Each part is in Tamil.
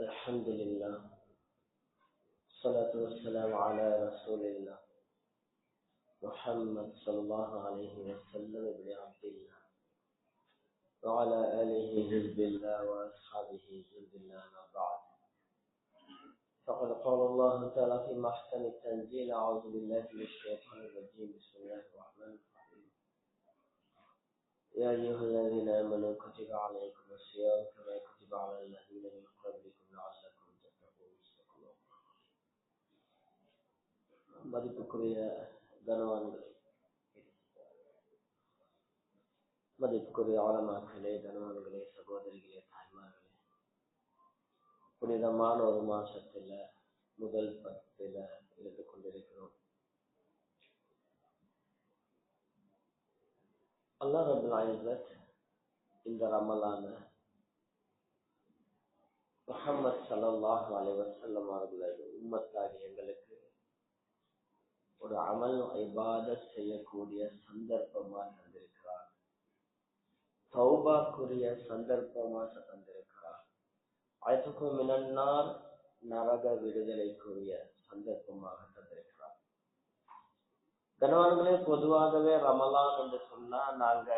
الحمد لله الصلاة والسلام على رسول الله محمد صلى الله عليه وسلم بن عبد الله وعلى آله حزب الله وأصحابه حزب الله ما بعد. فقد قال الله تعالى في محكم التنزيل: أعوذ بالله من الشيطان الرجيم، بسم الله الرحمن الرحيم. يا أيها الذين آمنوا كتب عليكم الصيام كما كتب على الذين من قبلكم لعلكم تتقون. மதிப்புக்குரிய கனவான்களே, மதிப்புக்குரிய ஆலமாக்களே, கனவான்களே, சகோதரிகளே, தாய்மார்களே, புனிதமான ஒரு மாசத்துல முதல் 10 இருந்து கொண்டிருக்கிறோம். அல்லாஹ் ரப்பல் இஸ்ஸத் இந்த ரமலான முஹம்மது ஸல்லல்லாஹு அலைஹி வஸல்லம் அவர்களது உம்மத்தாகி எங்களுக்கு ஒரு அமல் இபாதத் செய்யக்கூடிய சந்தர்ப்பமா தந்திருக்கிறார். தௌபாக்குரிய சந்தர்ப்பமா தந்திருக்கிறார். அய்துக்கும் மினன்னார், நரக விடுதலைக்குரிய சந்தர்ப்பமாக தந்திருக்கிறார். கனவான்களே, பொதுவாகவே ரமலான் என்று சொன்னா நாங்க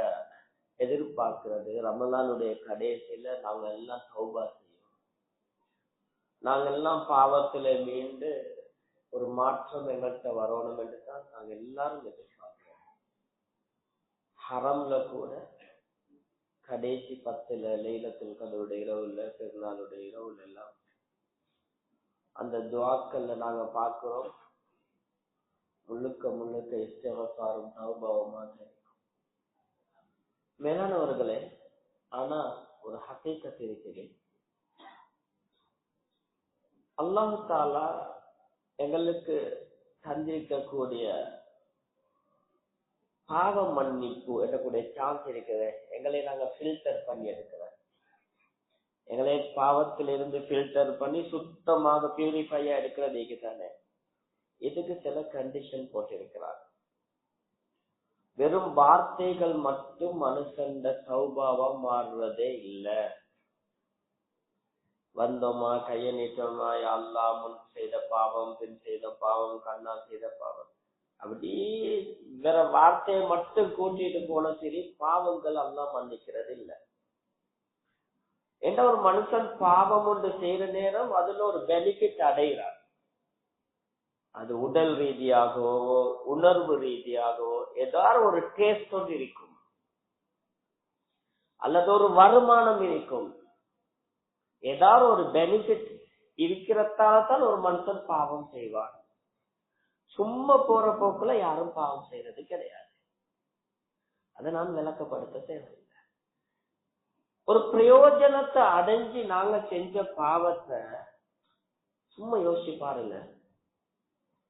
எதிர்பார்க்கிறது, ரமலானுடைய கடைசியில நாங்க எல்லாம் தௌபா செய்வோம், நாங்க எல்லாம் பாவத்தில மீண்டு ஒரு மாற்றம் எங்கள்கிட்ட வரணும் என்று தான் நாங்க எல்லாரும் எதிர்பார்க்கிறோம். ஹரம்ல கூட கடைசி 10 லைலத்துல் கத்ருடைய இரவுல, பெருநாளுடைய இரவுல எல்லாம் அந்த துஆக்கள்ல நாங்க பார்க்கிறோம், முழுக்க முழுக்க இஸ்திக்ஃபாரும் தௌபாவுமா இருக்கும். மேலானவர்களே, ஆனா ஒரு ஹகீகத் இருக்குது. அல்லாஹ் தஆலா எங்களுக்கு தந்திருக்கக்கூடிய பாவ மன்னிப்பு எனக்குடைய சான்ஸ் இருக்குது. எங்களை நாங்க ஃபில்டர் பண்ணி எடுக்கிறோம். எங்களை பாவத்திலிருந்து ஃபில்டர் பண்ணி சுத்தமாக பியூரிஃபையா எடுக்கிறதுக்கு தானே. இதுக்கு சில கண்டிஷன் போட்டிருக்கிறார். வெறும் வார்த்தைகள் மட்டும் மனுஷன் தௌபாவா மாறுவதே இல்லை. வந்தோமா, கைய நீட்டோமா, யா அல்லாஹ், முன் செய்த பாவம், பின் செய்த பாவம், கண்ணால் செய்த பாவம், அப்படி வேற வார்த்தையை மட்டும் கூட்டிட்டு போன சரி பாவங்கள் எல்லாம் மன்னிக்கிறது இல்லை. என்ற ஒரு மனுஷன் பாவம் ஒன்று செய்யற நேரம் அதுல ஒரு பெனிஃபிட் அடைகிறார். அது உடல் ரீதியாகவோ உணர்வு ரீதியாகவோ ஏதாவது ஒரு டேஸ்ட் ஒன்று இருக்கும், அல்லது ஒரு வருமானம் இருக்கும், ஏதாவது ஒரு பெனிஃபிட் இருக்கிறதால தான் ஒரு மனுஷன் பாவம் செய்வான். சும்மா போற போக்குல யாரும் பாவம் செய்யறது கிடையாது. அதை நான் விளக்கப்படுத்த தேவையில்லை. ஒரு பிரயோஜனத்தை அடைஞ்சு நாங்க செஞ்ச பாவத்தை சும்மா யோசிச்சு பாருங்க.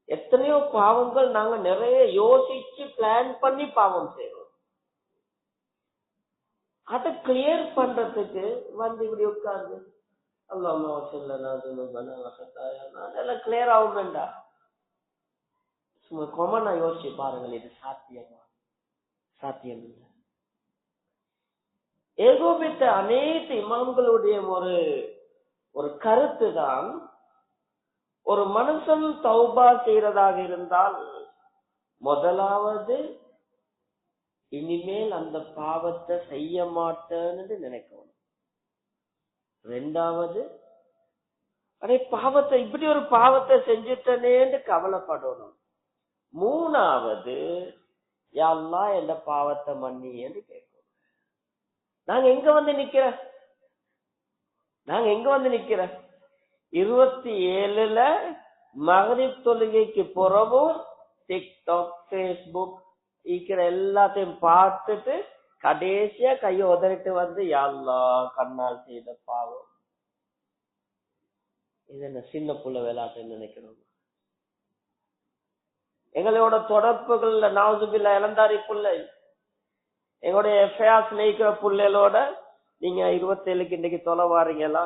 எத்தனையோ பாவங்கள் நாங்க நிறைய யோசிச்சு பிளான் பண்ணி பாவம் செய்வோம். அதை கிளியர் பண்றதுக்கு வந்து இப்படி உட்கார்ந்து அதெல்லாம் கிளியர் ஆகும் வேண்டாம். சும்மா கொமனா யோசிச்சு பாருங்கள், இது சாத்தியமா? சாத்தியம் இல்லை. ஏகோபித்த அனைத்து இமாம்களுடைய ஒரு கருத்து தான், ஒரு மனுஷன் தௌபா செய்யறதாக இருந்தால் முதலாவது இனிமேல் அந்த பாவத்தை செய்ய மாட்டேன்னு நினைக்கணும். ரெண்டாவது, அடே பாவத்தை, இப்படி ஒரு பாவத்தை செஞ்சுட்டனேன்னு கவலைப்படணும். மூணாவது, யா அல்லாஹ் என்ற பாவத்தை மன்னின்னு கேட்கணும். நாங்க எங்க வந்து நிக்கிறோம்? 27 மக்ரிப் தொழுகைக்கு பிறகும் டிக்டாக், ஃபேஸ்புக் இருக்கிற எல்லாத்தையும் பார்த்துட்டு கடைசியா கையை உதறிட்டு வந்து யா அல்லாஹ் கண்ணால் செய்த பாவம். இது என்ன சின்ன புள்ள விளையாட்டுன்னு நினைக்கிறோம்? எங்களோட தொடர்புகள்ல நாவுசுபில்லா இளந்தாரி புள்ளை, எங்களுடைய எஃப்ஐஆர்ஸ்ல இருக்கிற புள்ளைகளோட நீங்க 27க்கு இன்னைக்கு தொலை வாரீங்களா?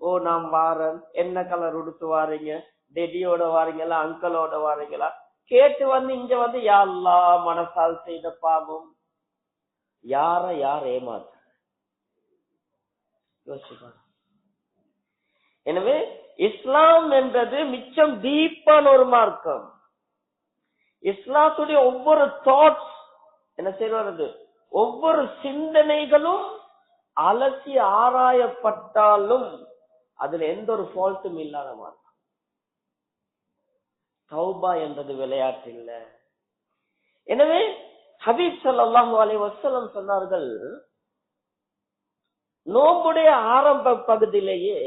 ஓ நான் வாரேன். என்ன கலர் உடுத்து வாரீங்க? டெடியோட வாரீங்களா, அங்கிளோட வாரீங்களா? கேட்டு வந்து இங்க வந்து யா அல்லாஹ் மனசால் செய்த பாவம். யார யார் ஏமாத்த யோசிப்பாங்க. எனவே இஸ்லாம் என்றது மிச்சம் டீப்பான ஒரு மார்க்கம். இஸ்லாத்துடைய ஒவ்வொரு தாட்ஸ் என்ன செய்வது, ஒவ்வொரு சிந்தனைகளும் அலசி ஆராயப்பட்டாலும் அதுல எந்த ஒரு ஃபால்ட்டும் இல்லாத மார்க்கம். தௌபா என்பது விளையாட்டு இல்ல. எனவே ஹபீப் ஸல்லல்லாஹு அலைஹி வஸல்லம் சொன்னார்கள், நோம்புடைய ஆரம்ப பகுதியிலேயே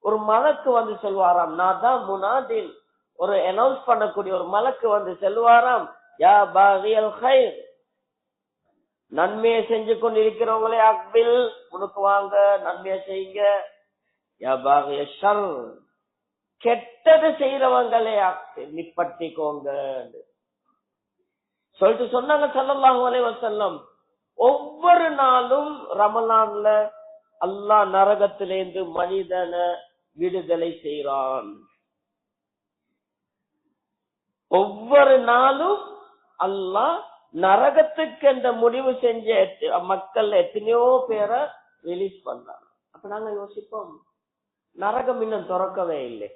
ஒரு மலக்கு வந்து சொல்வாராம், நான் தான் முனாதின், ஒரு அனௌன்ஸ் பண்ணக்கூடிய ஒரு மலக்கு வந்து செல்வாராம், யா பாகியல் கைர், நன்மையை செஞ்சு கொண்டிருக்கிறவங்களே அக்பில், உனக்கு வாங்க நன்மையை செய்யுங்க. யா பாகிய ஷர், கெட்டது செய்யறவங்களே நிப்பட்டிக்கோங்க சொல்லிட்டு சொன்னாங்க ஸல்லல்லாஹு அலைஹி வஸல்லம். ஒவ்வொரு நாளும் ரமலான்ல அல்லாஹ் நரகத்திலிருந்து மனிதனை விடுதலை செய்கிறான். ஒவ்வொரு நாளும் அல்லாஹ் நரகத்துக்கு என்ற முடிவு செஞ்ச மக்கள் எத்தனையோ பேரை ரிலீஸ் பண்றாங்க. அப்ப நாங்க யோசிப்போம், நரகம் இன்னும் திறக்கவே இல்லை,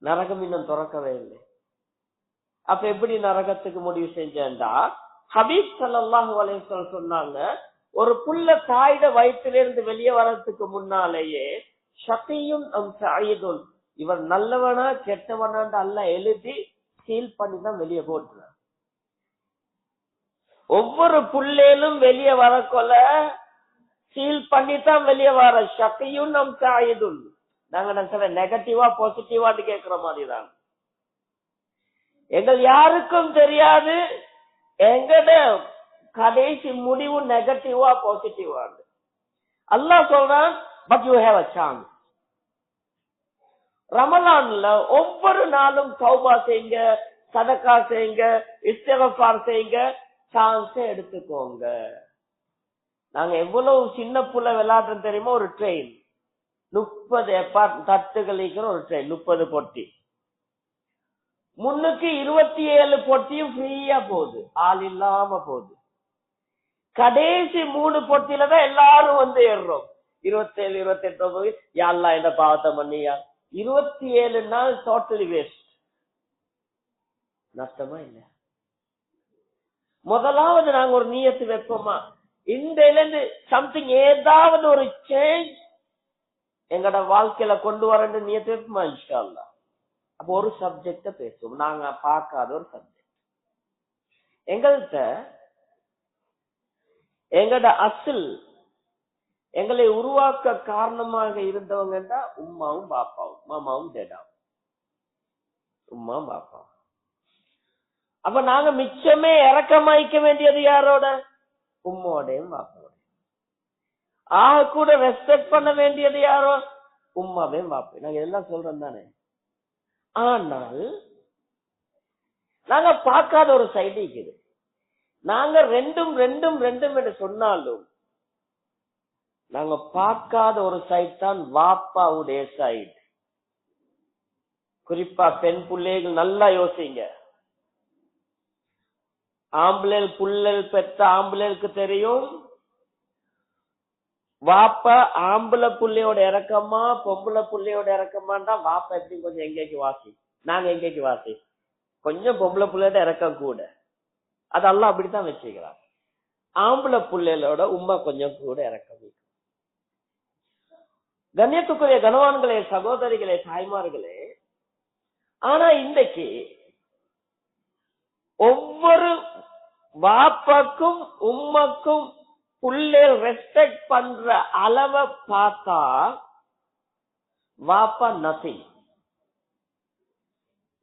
நரகம் இன்னும் திறக்கவே இல்லை. அப்ப எப்படி நரகத்துக்கு முடிவு செஞ்சா, ஹபீப் ஸல்லல்லாஹு அலைஹி வஸல்லம் சொன்னாங்க, ஒரு புள்ள தாயிட வயிற்றிலிருந்து வெளியே வர்றதுக்கு முன்னாலேயே ஷகியுன் அம் சயீதுன், இவர் நல்லவனா கெட்டவனான்னு அல்லாஹ் எழுதி சீல் பண்ணி தான் வெளியே போட்டுறார். ஒவ்வொரு புள்ளையிலும் வெளியே வரக்கொள்ள சீல் பண்ணித்தான் வெளியே வர. ஷகியுன் அம் சயீதுன், நாங்க சொல்ற நெகட்டிவா பாசிட்டிவான்னு கேட்கிற மாதிரி தான். எங்கள் யாருக்கும் தெரியாது எங்கட கடைசி முடிவு நெகட்டிவா பாசிட்டிவா. அல்லாஹ் சொல்றான், but you have a chance. ரமலான்ல ஒவ்வொரு நாளும் தௌபா செய்யுங்க, சதகா செய்யுங்க, இஸ்திக்ஃபார் செய்யுங்க, சான்ஸ் எடுத்துக்கோங்க. நாங்க எவ்வளவு சின்ன புள்ள விளையாடுறோம் தெரியுமா? ஒரு ட்ரெயின் 30 தட்டுகள் இருக்கிற ஒரு ட்ரெயின், 30 பொட்டி, முன்னுக்கு 27 பொட்டியும் ஃப்ரீயா போகுது, ஆள் இல்லாம போகுது. கடைசி 3 பொட்டியில தான் எல்லாரும் வந்து ஏறுறோம். 27, 28 போய் யாரெல்லாம் இந்த பாவத்தை பண்ணியா, 27 நாள் டோட்டலி வேஸ்ட். நஷ்டமா இல்ல? முதலாவது நாங்க ஒரு நியத்து வைப்போமா, இந்த சம்திங் ஏதாவது ஒரு சேஞ்ச் எங்கட வாழ்க்கையில கொண்டு வரேன்னு நியத்து வைப்போமா? இன்ஷா அல்லாஹ். அப்ப ஒரு சப்ஜெக்ட பேசுவோம், நாங்க பார்க்காத ஒரு சப்ஜெக்ட். எங்கள்கிட்ட எங்கட அசில், எங்களை உருவாக்க காரணமாக இருந்தவங்க உம்மாவும் பாப்பாவும், மாமாவும் டேடாவும், உம்மாவும் பாப்பாவும். அப்ப நாங்க மிச்சமே இறக்கமாய்க்க வேண்டியது யாரோட? உம்மோடையும் பாப்பாவோட. ஆக கூட ரெஸ்பெக்ட் பண்ண வேண்டியது யாரோ? உம்மாவையும் பாப்போம். நாங்க எல்லாம் சொல்றோம் தானே. ஆனால் நாங்க பார்க்காத ஒரு சைடு இருக்குது. நாங்க ரெண்டும் ரெண்டும் ரெண்டும் என்று சொன்னாலும் நாங்க பார்க்காத ஒரு சைட் தான் வாப்பாவுடைய சைடு. குறிப்பா பெண் பிள்ளைகள் நல்லா யோசிங்க. ஆம்பளை புள்ளல் பெற்ற ஆம்பளைக்கு தெரியும் வாப்பா ஆம்பளை புள்ளையோட இறக்கமா பொம்பளை புள்ளையோட இறக்கமாண்டா. வாப்பா எப்படி கொஞ்சம் எங்கேக்கு வாசி, நாங்க எங்கேக்கு வாசி, கொஞ்சம் பொம்பளை புள்ளையோட இறக்கம் கூட. அதெல்லாம் அப்படித்தான் வச்சுக்கிறாங்க. ஆம்பளை புள்ளைகளோட உம்மா கொஞ்சம் கூட இறக்கம். கண்ணியத்துக்குரிய கனவான்களே, சகோதரிகளே, தாய்மார்களே, ஆனா இன்றைக்கு ஒவ்வொரு வாப்பாக்கும் உம்மாக்கும் புள்ளை ரெஸ்பெக்ட் பண்ற அளவை பார்த்தா வாப்பா நதிங்.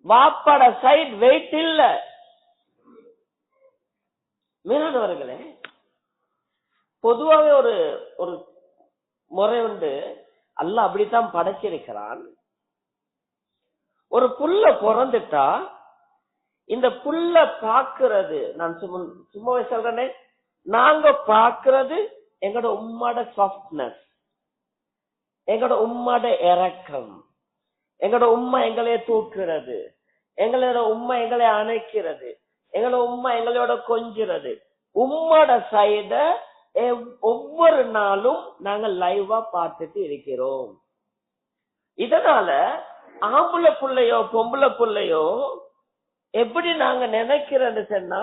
வாப்பாட சைட் வெயிட் இல்ல. மீனவர்களே, பொதுவாகவே ஒரு ஒரு முறை உண்டு, அல்லாஹ் அப்படித்தான் படைச்சிருக்கிறான். ஒரு புள்ள பிறந்துட்டா இந்த புள்ள பாக்குறது, நான் சும்மா சொல்றேனே, நாங்க பாக்குறது எங்களோட உம்மாட சாஃப்ட்னஸ், எங்களோட உம்மாட இறக்கம், எங்களோட உம்மா எங்களைய தூக்குறது, எங்களோட உம்மா எங்களை அணைக்கிறது, எங்களோட உம்மா எங்களோட கொஞ்சிறது. உம்மாட சைட ஒவ்வொரு நாளும் நாங்க லைவா பார்த்துட்டு இருக்கிறோம். இதனால ஆம்பளை புள்ளையோ பொம்பளை புள்ளையோ எப்படி நாங்க நினைக்கிறேன்னு சொன்னா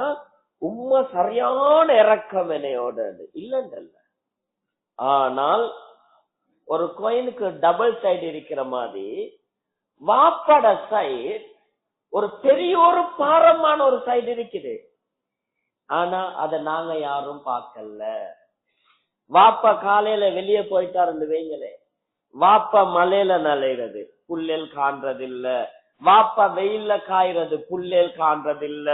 உண்மை சரியான இறக்கம் என்னையோட இல்லைன்றல்ல. ஆனால் ஒரு கோயிலுக்கு டபுள் சைடு இருக்கிற மாதிரி வாப்பட சைடு ஒரு பெரிய ஒரு பாரமான ஒரு சைடு இருக்குது. ஆனா அத நாங்க யாரும் பார்க்கல. வாப்பா காலையில வெளியே போயிட்டாருன்னு வைங்களே, வாப்பா மலையில நலைகிறது புல்லல் காண்றது இல்ல, வாப்பா வெயில்ல காய்றது புல்லல் காண்றது இல்ல,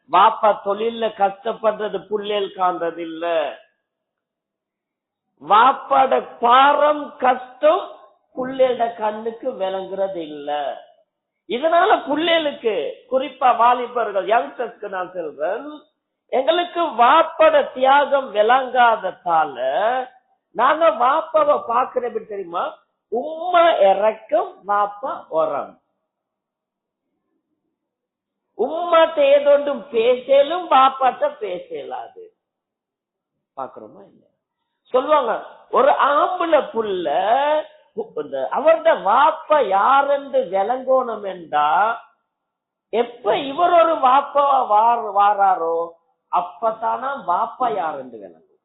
வாப்பா தொழில கஷ்டப்படுறது புல்லல் காண்றது இல்ல. வாப்பாட பாரம் கஷ்டம் புள்ளேட கண்ணுக்கு விளங்குறது இல்ல. இதனால புள்ளேலுக்கு குறிப்பா வாலிபர்கள் யங்ஸ்டர்ஸ்க்கு நான் சொல்றேன், எங்களுக்கு வாப்பட தியாகம் விளங்காததால நாங்க வாப்பாவை பாக்குறது தெரியுமா, உம்மா இறக்கம் வாப்பா உரம். உம்மாட்ட ஏதொன்றும் பேசலும் வாப்பாட்ட பேசலாது. பாக்குறோமா இல்ல? சொல்லுவாங்க ஒரு ஆம்பளை புள்ள அவருடைய வாப்பா யாரென்று விளங்கோணும் என்றா எப்ப இவர் ஒரு வாப்பா வாராரோ அப்பதானா வாப்பா யாரென்று விளங்கும்.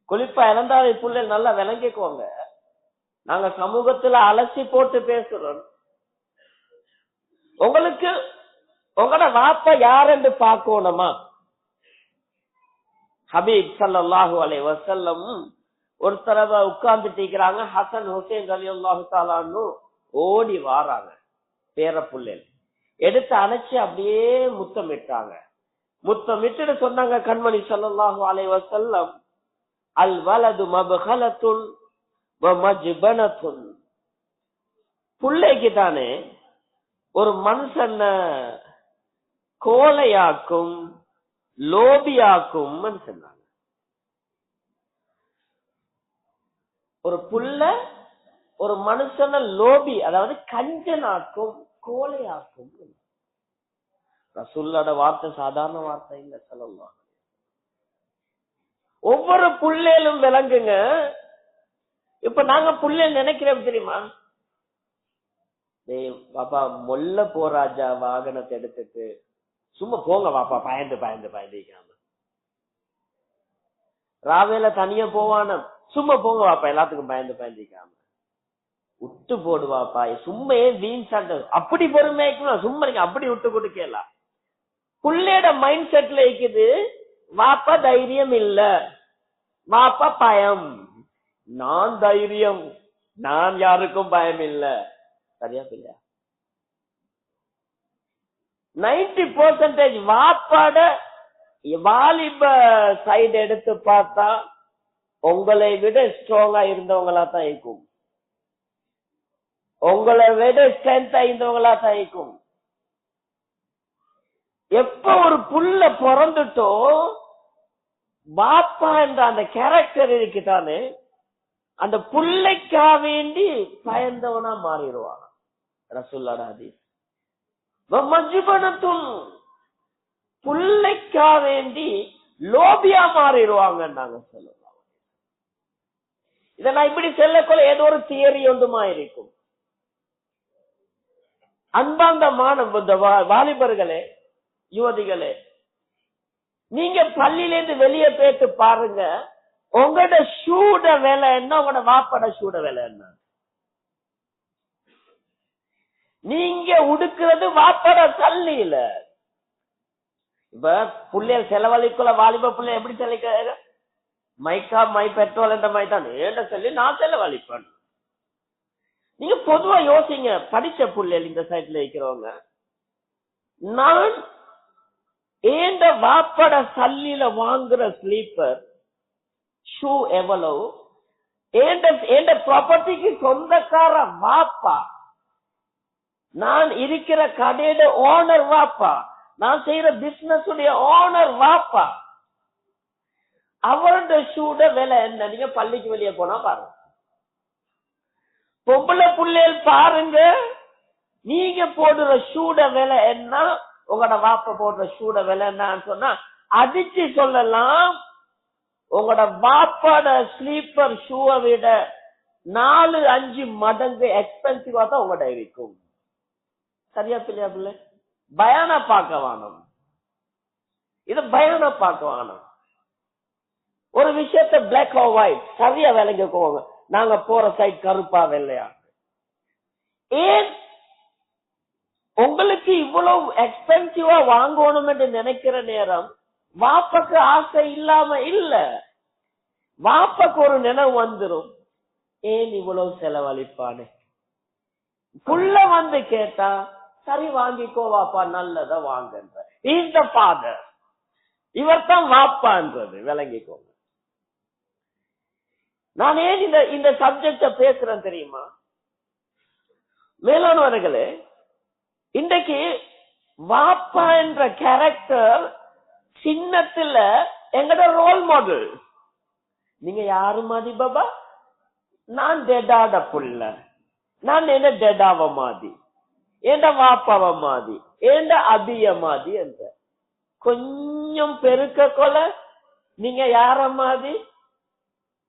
குறிப்பா இளந்தாரி புள்ள நல்லா விளங்கிக்கோங்க. நாங்க சமூகத்துல அலசி போட்டு பேசுறோம். உங்களுக்கு உங்களோட வாப்பா யாரென்று பார்க்கணுமா? ஹபீப் ஸல்லல்லாஹு அலைஹி வஸல்லம் ஒரு தடவை உட்கார்ந்துட்டு இருக்கிறாங்க. ஹசன் ஹுசைன் ரலியல்லாஹு தஆலா அன்ஹு ஓடி வாராங்க. பேரப்புள்ளல் எடுத்து அணைச்சு அப்படியே முத்தமிட்டாங்க. முத்தமிட்டு சொன்னாங்க கண்மணி ஸல்லல்லாஹு அலைஹி வஸல்லம், அல் வலது மப்கலத்துன் வ மஜ்பனத்துன். புள்ளைக்கு தானே ஒரு மனுஷன கோலையாக்கும் லோபியாக்கும் சொன்னாங்க. ஒரு புள்ள ஒரு மனுஷன லோபி, அதாவது கஞ்சனாக்கும் கோலையாக்கும். ரசூலுல்லாஹ்வோட வார்த்தை சாதாரண வார்த்தை இல்ல. ஸல்லல்லாஹு. ஒவ்வொரு புள்ளையிலும் விளங்குங்க. இப்ப நாங்க புள்ளை நினைக்கிறோம் தெரியுமா, பாப்பா மொல்ல போராஜா வாகனத்தை எடுத்துட்டு சும்மா போங்க பாப்பா பயந்து பயந்து பயந்துக்காம. ராவேல தனியா போவான சும்மா போங்க பாப்பா எல்லாத்துக்கும் பயந்து பயந்துக்காம. விட்டு போடுவாப்பா சும்மா வீண் சண்டை அப்படி பொறுமையாக்கணும். சும்மா நீங்க அப்படி விட்டு கொடுக்கலாம். புள்ளையோட மைண்ட் செட்ல இருக்குது வாப்பா தைரியம் இல்ல, வாப்பா பயம். நான் தைரியம், நான் யாருக்கும் பயம் இல்ல. சரியா இல்லையா? 90% வாப்பாட வாலிப சைடு எடுத்து பார்த்தா உங்களை விட ஸ்ட்ராங்கா இருந்தவங்களா தான் இருக்கும், உங்களை விட ஸ்ட்ரென்த்தா இருந்தவங்களா தான் இருக்கும். எப்ப ஒரு புள்ள பிறந்துட்டோ பாப்பா என்ற அந்த கேரக்டர் இருக்குதானே, அந்த புள்ளைக்கா வேண்டி பயந்தவனா மாறிடுவான். ரசூலுல்லாஹ் ஹதீஸ். மஜ்பனத்துன், புள்ளைக்கா வேண்டி லோபியா மாறிடுவாங்க. நாங்க சொல்லலாம். இதை நான் இப்படி சொல்லக்கொள்ள ஏதோ ஒரு தியரி ஒன்றுமா இருக்கும். அன்பார்ந்த மாணவ வாலிபர்களே, யுவதிகளே, நீங்க பள்ளியிலேருந்து வெளியே போயிட்டு பாருங்க, உங்களோட ஷூட வேலை என்ன, உங்களோட வாப்பட ஷூட வேலை என்ன? நீங்க உடுக்கிறது வாப்பட தள்ளியில. இப்ப புள்ளைய செலவழிக்குள்ள வாலிப புள்ளைய எப்படி செலவழிக்க, மைக்கா மை பெட்ரோல் என்ற மாதிரி தான் ஏண்ட சொல்லி நான் செலவழிப்பேன். நீங்க பொதுவா யோசிங்க, படிச்ச புள்ளைகள் இந்த சைட்ல இருக்கிறவங்க, நான் ஏண்ட வாப்பட சல்லில வாங்குற ஸ்லீப்பர் ஷூ எவ்வளவு, ஏண்ட ப்ராப்பர்ட்டிக்கு சொந்தக்கார வாப்பா, நான் இருக்கிற கடையோட ஓனர் வாப்பா, நான் செய்யற பிசினஸ் உடைய ஓனர் வாப்பா, அவரோட ஷூட விலை என்ன? நீங்க பள்ளிக்கு வெளியே போனா பாருங்க. பொம்பளை புள்ளைகள் பாருங்க, நீங்க போடுற ஷூட விலை என்ன, உங்களோட வாப்பா போடுற ஷூட விலை என்னன்னு சொன்னா அடிச்சு சொல்லலாம். உங்களோட வாப்பாட ஸ்லீப்பர் ஷூவை விட 4-5 மடங்கு எக்ஸ்பென்சிவா தான் உங்கள்கிட்ட இருக்கும். சரியா பிள்ளையா பிள்ளை? பயானா பார்க்க வேணும், இது பயானா பார்க்க வேணும். ஒரு விஷயத்த பிளாக் ஆர் ஒயிட் சரியா விளங்கிக்கோங்க. நாங்க போற சைட் கருப்பா வெள்ளையா. ஏன் உங்களுக்கு இவ்வளவு எக்ஸ்பென்சிவா வாங்கணும் என்று நினைக்கிற நேரம் வாப்பக்கு ஆசை இல்லாம இல்ல, வாப்பக்கு ஒரு நினைவு வந்துரும், ஏன் இவ்வளவு செலவழிப்பானே. புள்ள வந்து கேட்டா சரி வாங்கிக்கோ வாப்பா, நல்லத வாங்கன்ற. இஸ் த ஃபாதர், இவர் தான் வாப்பான்றது விளங்கிக்கோங்க. நான் ஏன் இந்த சப்ஜெக்ட பேசுறேன் தெரியுமா? மேலானவர்களே, இன்றைக்கு வாப்பா என்ற கேரக்டர் சின்னத்துல எங்கட ரோல் மாடல். நீங்க யாரு மாதிரி பாபா? நான் டெடாட புள்ள, நான் என்ன டெடாவ மாதிரி, ஏண்ட வாப்பாவ மாதிரி, ஏண்ட அபிய மாதிரி என்ற கொஞ்சம் பெருக்க கொல நீங்க யார மாதிரி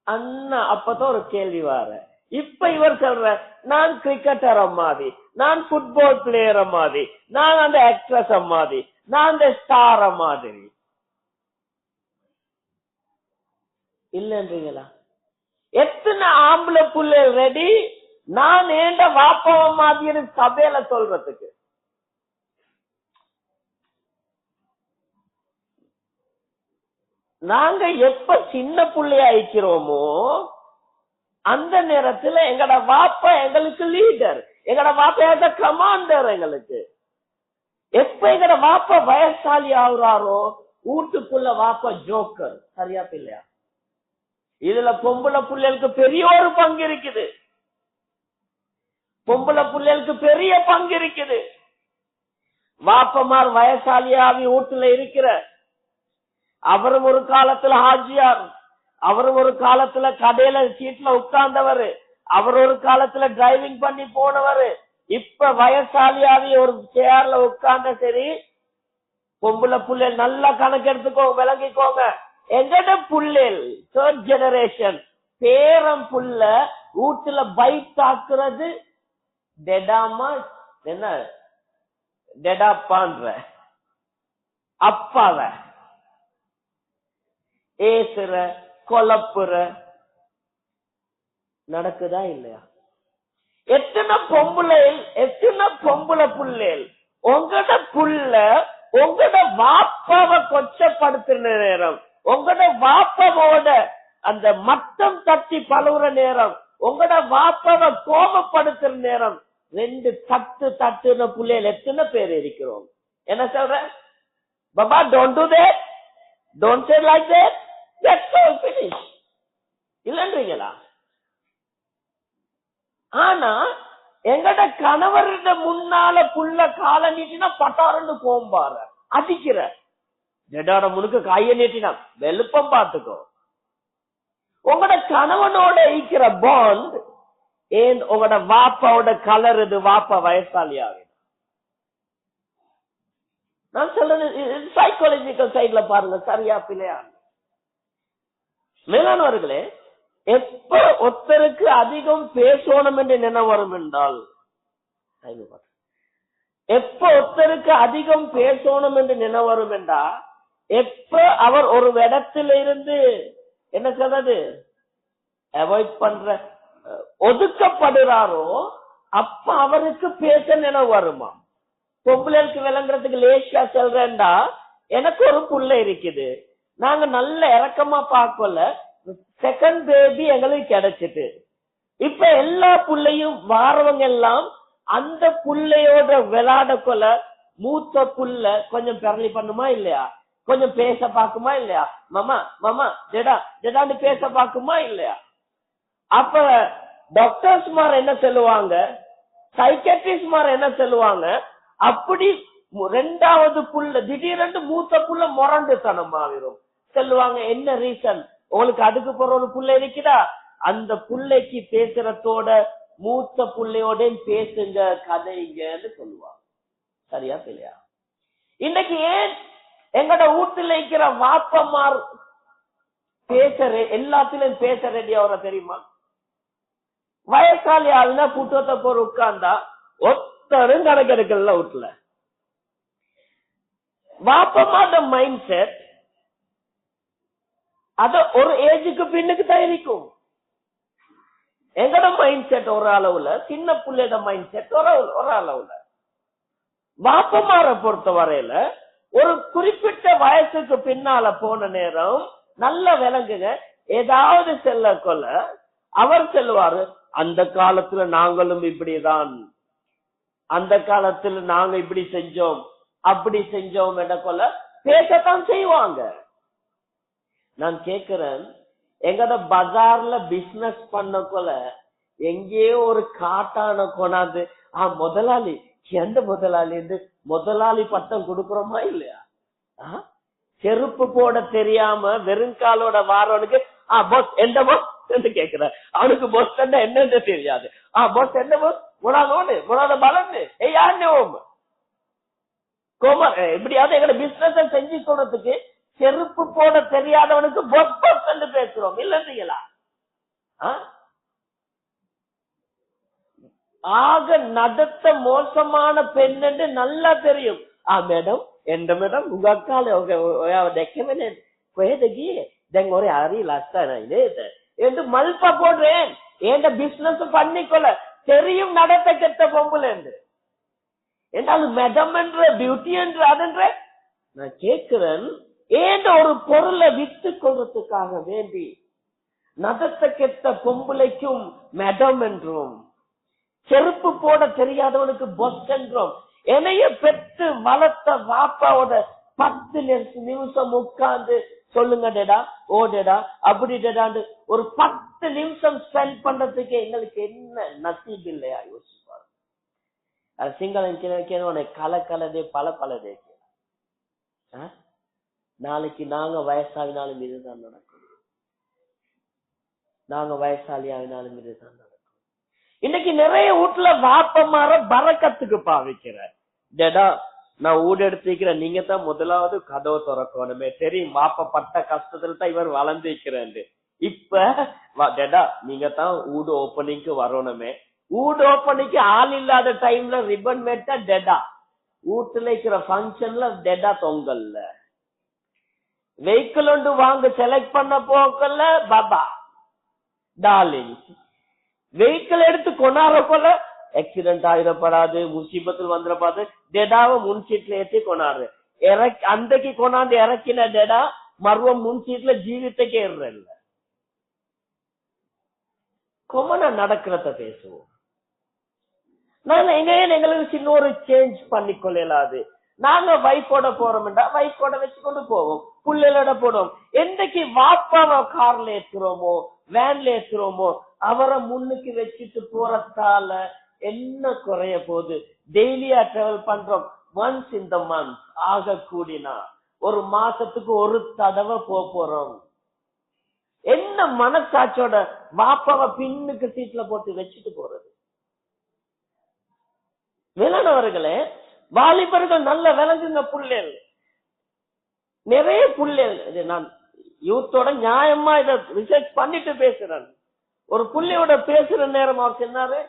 அண்ணா. அப்பதான் ஒரு கேள்வி வர. இப்ப இவர் சொல்ற நான் கிரிக்கெட்டர் மாதிரி, நான் ஃபுட்பால் பிளேயர் மாதிரி, நான் அந்த ஆக்ட்ரஸ் மாதிரி, நான் அந்த ஸ்டார மாதிரி இல்லன்றீங்களா? எத்தனை ஆம்பளை புள்ள ரெடி நான் ஏண்ட வாப்பாவ மாதிரி சபையில சொல்றதுக்கு? நாங்க எப்ப சின்ன புள்ளையா இருக்கிறோமோ அந்த நேரத்துல எங்கட வாப்பா எங்களுக்கு லீடர், எங்கட வாப்பா கமாண்டர். எங்களுக்கு எப்ப எங்கட வாப்பா வயசாலி ஆகுறாரோ வீட்டுக்குள்ள வாப்பா ஜோக்கர். சரியா பிள்ளையா? இதுல பொம்பளை புள்ளைகளுக்கு பெரிய ஒரு பங்கு இருக்குது, பொம்பளை புள்ளைகளுக்கு பெரிய பங்கு இருக்குது. வாப்பமார் வயசாலியாவி வீட்டுல இருக்கிற அவரும் ஒரு காலத்துல ஹாஜியார், அவரும் ஒரு காலத்துல கடையில சீட்ல உட்கார்ந்தவர், அவர் ஒரு காலத்துல டிரைவிங் பண்ணி போனவர். இப்ப வயசாலியாவி ஒரு சேர்ல உட்கார்ந்த. சரி, பொம்பளை புள்ளைகள் நல்லா கணக்கு எடுத்துக்கோங்க, விளங்கிக்கோங்க. எங்கட புள்ளேல் தேர்ட் ஜெனரேஷன் பேரம் புள்ள வீட்டுல பைக் தாக்குறது டெடாமா, என்ன டெடாப்பான்ற அப்பாவ ஏசுற கொலப்புற நடக்குதா இல்லையா? எத்தனை பொம்பளை புள்ளேல் உங்கட புள்ள உங்கட வாப்பாவை கொச்சப்படுத்துற நேரம், உங்கட வாப்பாவோட அந்த மட்டம் தட்டி பழுவுற நேரம், உங்கட வாப்பாவை கோபப்படுத்துற நேரம், 2 தட்டுன புள்ளைகள் எத்தனை பேர் இருக்கிறோம்? என்ன சொல்ற? பாபா don't do that, don't say like that, that's all finish இல்லன்றீங்களா? ஆனா எங்கட கணவரிட முன்னால புள்ள கால நீட்டினா பட்டாரன்னு கோம்பார அடிக்கிற, ஜெடாட முழுக்க கைய நீட்டினா வெளுப்பம் பார்த்துக்கோ. உங்களோட கணவனோட இருக்கிற பாண்ட் ஏன் உங்களோட வாப்பாவோட கலர் இது? வாப்பா வயசாலியாவே. நான் சொல்றது சைக்காலஜிக்கல் சைட்ல பாருங்க, சரியா பிள்ளையா? மேலானவர்களே, எப்ப ஒருத்தருக்கு அதிகம் பேசணும் என்று நினைவு வரும் என்றால், எப்ப ஒருத்தருக்கு அதிகம் பேசணும் என்று நினைவு வரும் என்றா, எப்ப அவர் ஒரு இடத்துல இருந்து என்ன சொல்றது அவாய்ட் பண்ற ஒதுக்கப்படுறாரோ அப்ப அவருக்கு பேச நினைவு வருமா? பொம்பளைக்கு விளங்குறதுக்கு லேசியா சொல்றேன்டா, எனக்கு ஒரு புள்ள இருக்குது, நாங்க நல்ல இறக்கமா பார்க்கல, செகண்ட் பேபி எங்களுக்கு கிடைச்சிட்டு, இப்ப எல்லா புள்ளையும் வாரவங்க எல்லாம் அந்த புள்ளையோட விளையாட கொள்ள மூத்த புள்ள கொஞ்சம் பெரளி பண்ணுமா இல்லையா? கொஞ்சம் பேச பாக்குமா இல்லையா? மாமா மாமா ஜெடா ஜெடான்னு பேச பாக்குமா இல்லையா? அப்ப டாக்டர்ஸ் மார் என்ன சொல்லுவாங்க, சைக்காட்ரிஸ்ட் மார் என்ன சொல்லுவாங்க, அப்படி 2வது புள்ள திடீரென்று மூத்த புள்ள முரண்டு தனமாவிரும் சொல்லுவாங்க. என்ன ரீசன்? உங்களுக்கு அதுக்கு போற ஒரு புள்ள இருக்குதா, அந்த புள்ளைக்கு பேசுறதோட மூத்த புள்ளையோட பேசுங்க கதைங்கன்னு சொல்லுவாங்க. சரியா பிள்ளையா? இன்னைக்கு ஏன் எங்கட வீட்டுல இருக்கிற வாப்பமார் பேச எல்லாத்திலும் பேச ரெடி ஆகிற தெரியுமா? வயசாளி ஆளுனா புத்தகத்தை போற உட்கார்ந்தா ஒத்தரும் கணக்கெடுக்கல வீட்டுல. வாப்பமாத மைண்ட் செட் அத ஒரு ஏஜுக்கு பின்னுக்கு தான் இருக்கும். எங்கட மைண்ட் செட் ஒரு அளவுல, சின்ன பிள்ளைட மைண்ட் செட் ஒரு அளவுல. வாப்பமார பொறுத்த வரையில ஒரு குறிப்பிட்ட வயசுக்கு பின்னால போன நேரம் நல்ல விளங்குங்க. ஏதாவது செல்ல கொள்ள அவர் செல்வாரு, அந்த காலத்துல நாங்களும் இப்படிதான், அந்த காலத்துல நாங்க இப்படி செஞ்சோம் அப்படி செஞ்சோம் என்ற கொள்ள பேசத்தான் செய்வாங்க. நான் கேக்குறேன், எங்கட பஜார்ல பிசினஸ் பண்ண கொள்ள எங்கேயோ ஒரு காட்டான கொண்டாந்து முதலாளி எந்த முதலாளி முதலாளி பட்டம் கொடுக்கறோமா இல்லையா? செருப்பு போட தெரியாம வெறுங்காலோட வாரவனுக்கு பாஸ் எந்த பாஸ் என்று கேக்குற, அவனுக்கு பாஸ் என்னன்னு தெரியாது. பாஸ் என்ன பாஸ் முடாதோடு முடாத பலன்னு யாருன்னு கோமர் இப்படியாவது எங்கட பிசினஸ் செஞ்சு சொல்றதுக்கு செருப்பு போட தெரியாதவனுக்கு பாஸ் பாஸ் என்று பேசுறோம் இல்லைங்களா? ஆக நடத்த மோசமான பெண் என்று நல்லா தெரியும். மேடம் எந்த மேடம் உங்க அக்கால ஒரு அரி லட்சம் என்று மல்பா போடுறேன். என் பிசினஸ் பண்ணிக்கொள்ள தெரியும் நடத்த கெட்ட பொம்புல என்று என்றாலும் மேடம் என்ற பியூட்டி என்று அதென்ற நான் கேட்கிறேன். ஏன் ஒரு பொருளை வித்து கொள்றதுக்காக வேண்டி நடத்த கெட்ட பொம்புலைக்கும் மேடம் என்றும் செருப்பு போட தெரியாதவனுக்கு பொஸ் என்றும் என்னைய பெற்று வளர்த்த வாப்பாவோட 10 நிமிஷம் உட்கார்ந்து சொல்லுங்க டேடா ஓ டேடா அப்படி டேடான்னு ஒரு 10 நிமிஷம் ஸ்பெண்ட் பண்றதுக்கு எங்களுக்கு என்ன நசீப் இல்லையா? யோசிப்பாரு. அது சிங்கள கலக்கலதே பல பலதே. நாளைக்கு நாங்க வயசாகினாலும் இதுதான் நடக்கும், நாங்க வயசாலியாகினாலும் இதுதான் நடக்கும். இன்னைக்கு நிறைய வீட்டுல வாப்பமார பறக்கத்துக்கு பாவிக்கிற டேடா நான் ஊடு எடுத்துக்கிறேன், நீங்க தான் முதலாவது கதவை திறக்கணுமே, தெரியும் வாப்ப பட்ட கஷ்டத்துல தான் இவர் வளர்ந்துக்கிறேன். இப்ப டேடா நீங்க தான் ஊடு ஓப்பனிங்க்கு வரணுமே, ஊடு ஓப்பனிங்க்கு ஆள் இல்லாத டைம்ல ரிப்பன் வெட்டா டேடா, வீட்டுல இருக்கிற பங்கன்ல டேடா தொங்கல்ல, வெஹிக்கிள் ஒன்று வாங்க செலக்ட் பண்ண போக்கல பாபா டார்லிங், வெஹிக்கிள் எடுத்து கொண்டாட போல ஆக்சிடென்ட் ஆயிடப்படாது, முசீபத்தில் வந்துடப்பாது, டெடாவை முன் சீட்ல ஏற்றி கொண்டாடு. அன்றைக்கு கொண்டாந்து இறக்கின டெடா மர்வம் முன் சீட்ல ஜீவித்தக்கே இல்ல. கொமனா நடக்கிறத பேசுவோம். நாங்க எங்களுக்கு சின்ன ஒரு சேஞ்ச் பண்ணி கொள்ளலாது. நாங்க வைஃபோட போறோம்டா வைஃபோட வச்சு கொண்டு போவோம், புள்ளையோட போடுவோம். என்னைக்கு வாப்பாவை கார்ல ஏத்துறோமோ வேன்ல ஏத்துறோமோ அவரை முன்னுக்கு வச்சுட்டு போறதால என்ன குறைய போகுது? டெய்லியா டிராவல் பண்றோம், ஒன்ஸ் இந்த மந்த் ஆக கூடினா ஒரு மாசத்துக்கு ஒரு தடவை போறோம். என்ன மனசாட்சியோட வாப்பாவை பின்னுக்கு சீட்ல போட்டு வச்சுட்டு போறது? விளனவர்களே, வாலிபர்கள் நல்ல விளங்குங்க. புள்ளேல் நிறைய புள்ளேல், நான் யூத்தோட நியாயமா இத ரிசர்ச் பண்ணிட்டு பேசுறேன். ஒரு புள்ளையோட பேசுற நேரம் அவர் சொன்னாரு,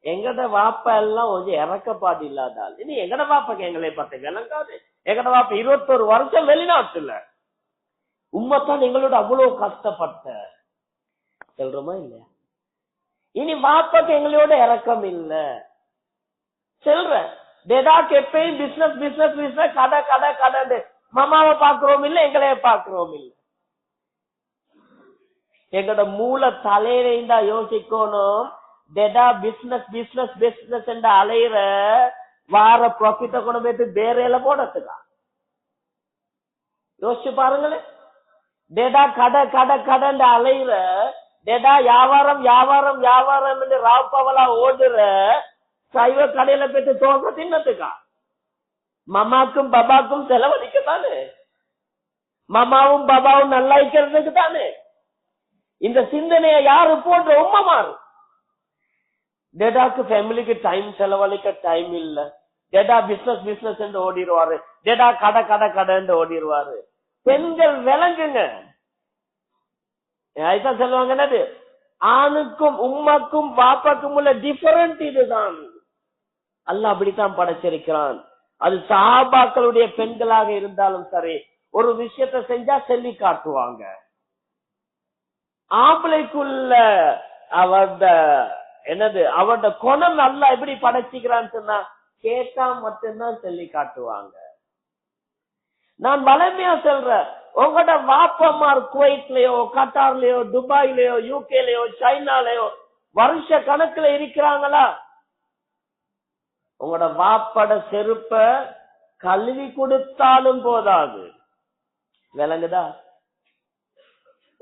எங்கட வாப்பா எல்லாம் கொஞ்சம் இறக்கப்பாடு இல்லாதால். இனி எங்கட வாப்பாக்கு எங்களை பார்த்து விளங்காது. எங்கட வாப்பா 21 வருஷம் வெளிநாட்டுல உண்மைத்தான் எங்களோட அவ்வளவு கஷ்டப்பட்ட சொல்றோமா இல்லையா? இனி வாப்பாக்கு எங்களோட இறக்கம் இல்ல சொல்ற. டேடாக்கு எப்பயும் பிசினஸ் பிசினஸ் பிசினஸ் கடை கடை கடை, மாமாவை பாக்குறோம் இல்ல, எங்களைய பாக்குறோம் இல்ல. எங்கட மூளை தலையில யோசிக்கணும், டேடா பிசினஸ் பிசினஸ் பிசினஸ் என்ற அலையிற வார ப்ராஃபிட்ட கொண்டு போயிட்டு வேறையில போடுறதுக்கா? யோசிச்சு பாருங்களேன். டேடா கடை கடை கடை அலையிற, டேடா வியாபாரம் வியாபாரம் வியாபாரம் என்று ராப்பவலா ஓடுற சைவ கடையில போயிட்டு தோசை தின்னதுக்கா? மாமாக்கும் பாபாக்கும் செலவழிக்கத்தானே, மாமாவும் பாபாவும் நல்லா இருக்கிறதுக்கு தானே. இந்த சிந்தனையை யாரு போன்ற உம்மமாறு? டேடாக்கு ஃபேமிலிக்கு டைம் செலவழிக்க டைம் இல்ல. டேடா பிசினஸ் பிசினஸ் என்று ஓடிடுவாரு, டேடா கடை கடை கடை என்று ஓடிடுவாரு. பெண்கள் விளங்குங்க, அதுதான் சொல்லுவாங்க என்னது, ஆணுக்கும் உம்மாக்கும் பாப்பாக்கும் உள்ள டிஃபரண்ட் இதுதான். அல்லாஹ் அப்படித்தான் படைச்சிருக்கிறான். அது சஹாபாக்களுடைய பெண்களாக இருந்தாலும் சரி, ஒரு விஷயத்தை செஞ்சா சொல்லி காட்டுவாங்க. ஆம்பளைக்குள்ள அவட குணம் அல்லாஹ் எப்படி படைச்சிக்கிறான்னு சொன்னா கேட்டா மட்டும்தான் சொல்லி காட்டுவாங்க. நான் வளமையா சொல்றேன், உங்களோட வாப்பமார் குவைட்லயோ கட்டார்லயோ துபாய்லயோ யூகேலயோ சைனாலயோ வருஷ கணக்குல இருக்கிறாங்களா? உங்களோட வாப்பட செருப்ப கழுவி கொடுத்தாலும் போதாது. விளங்குதா?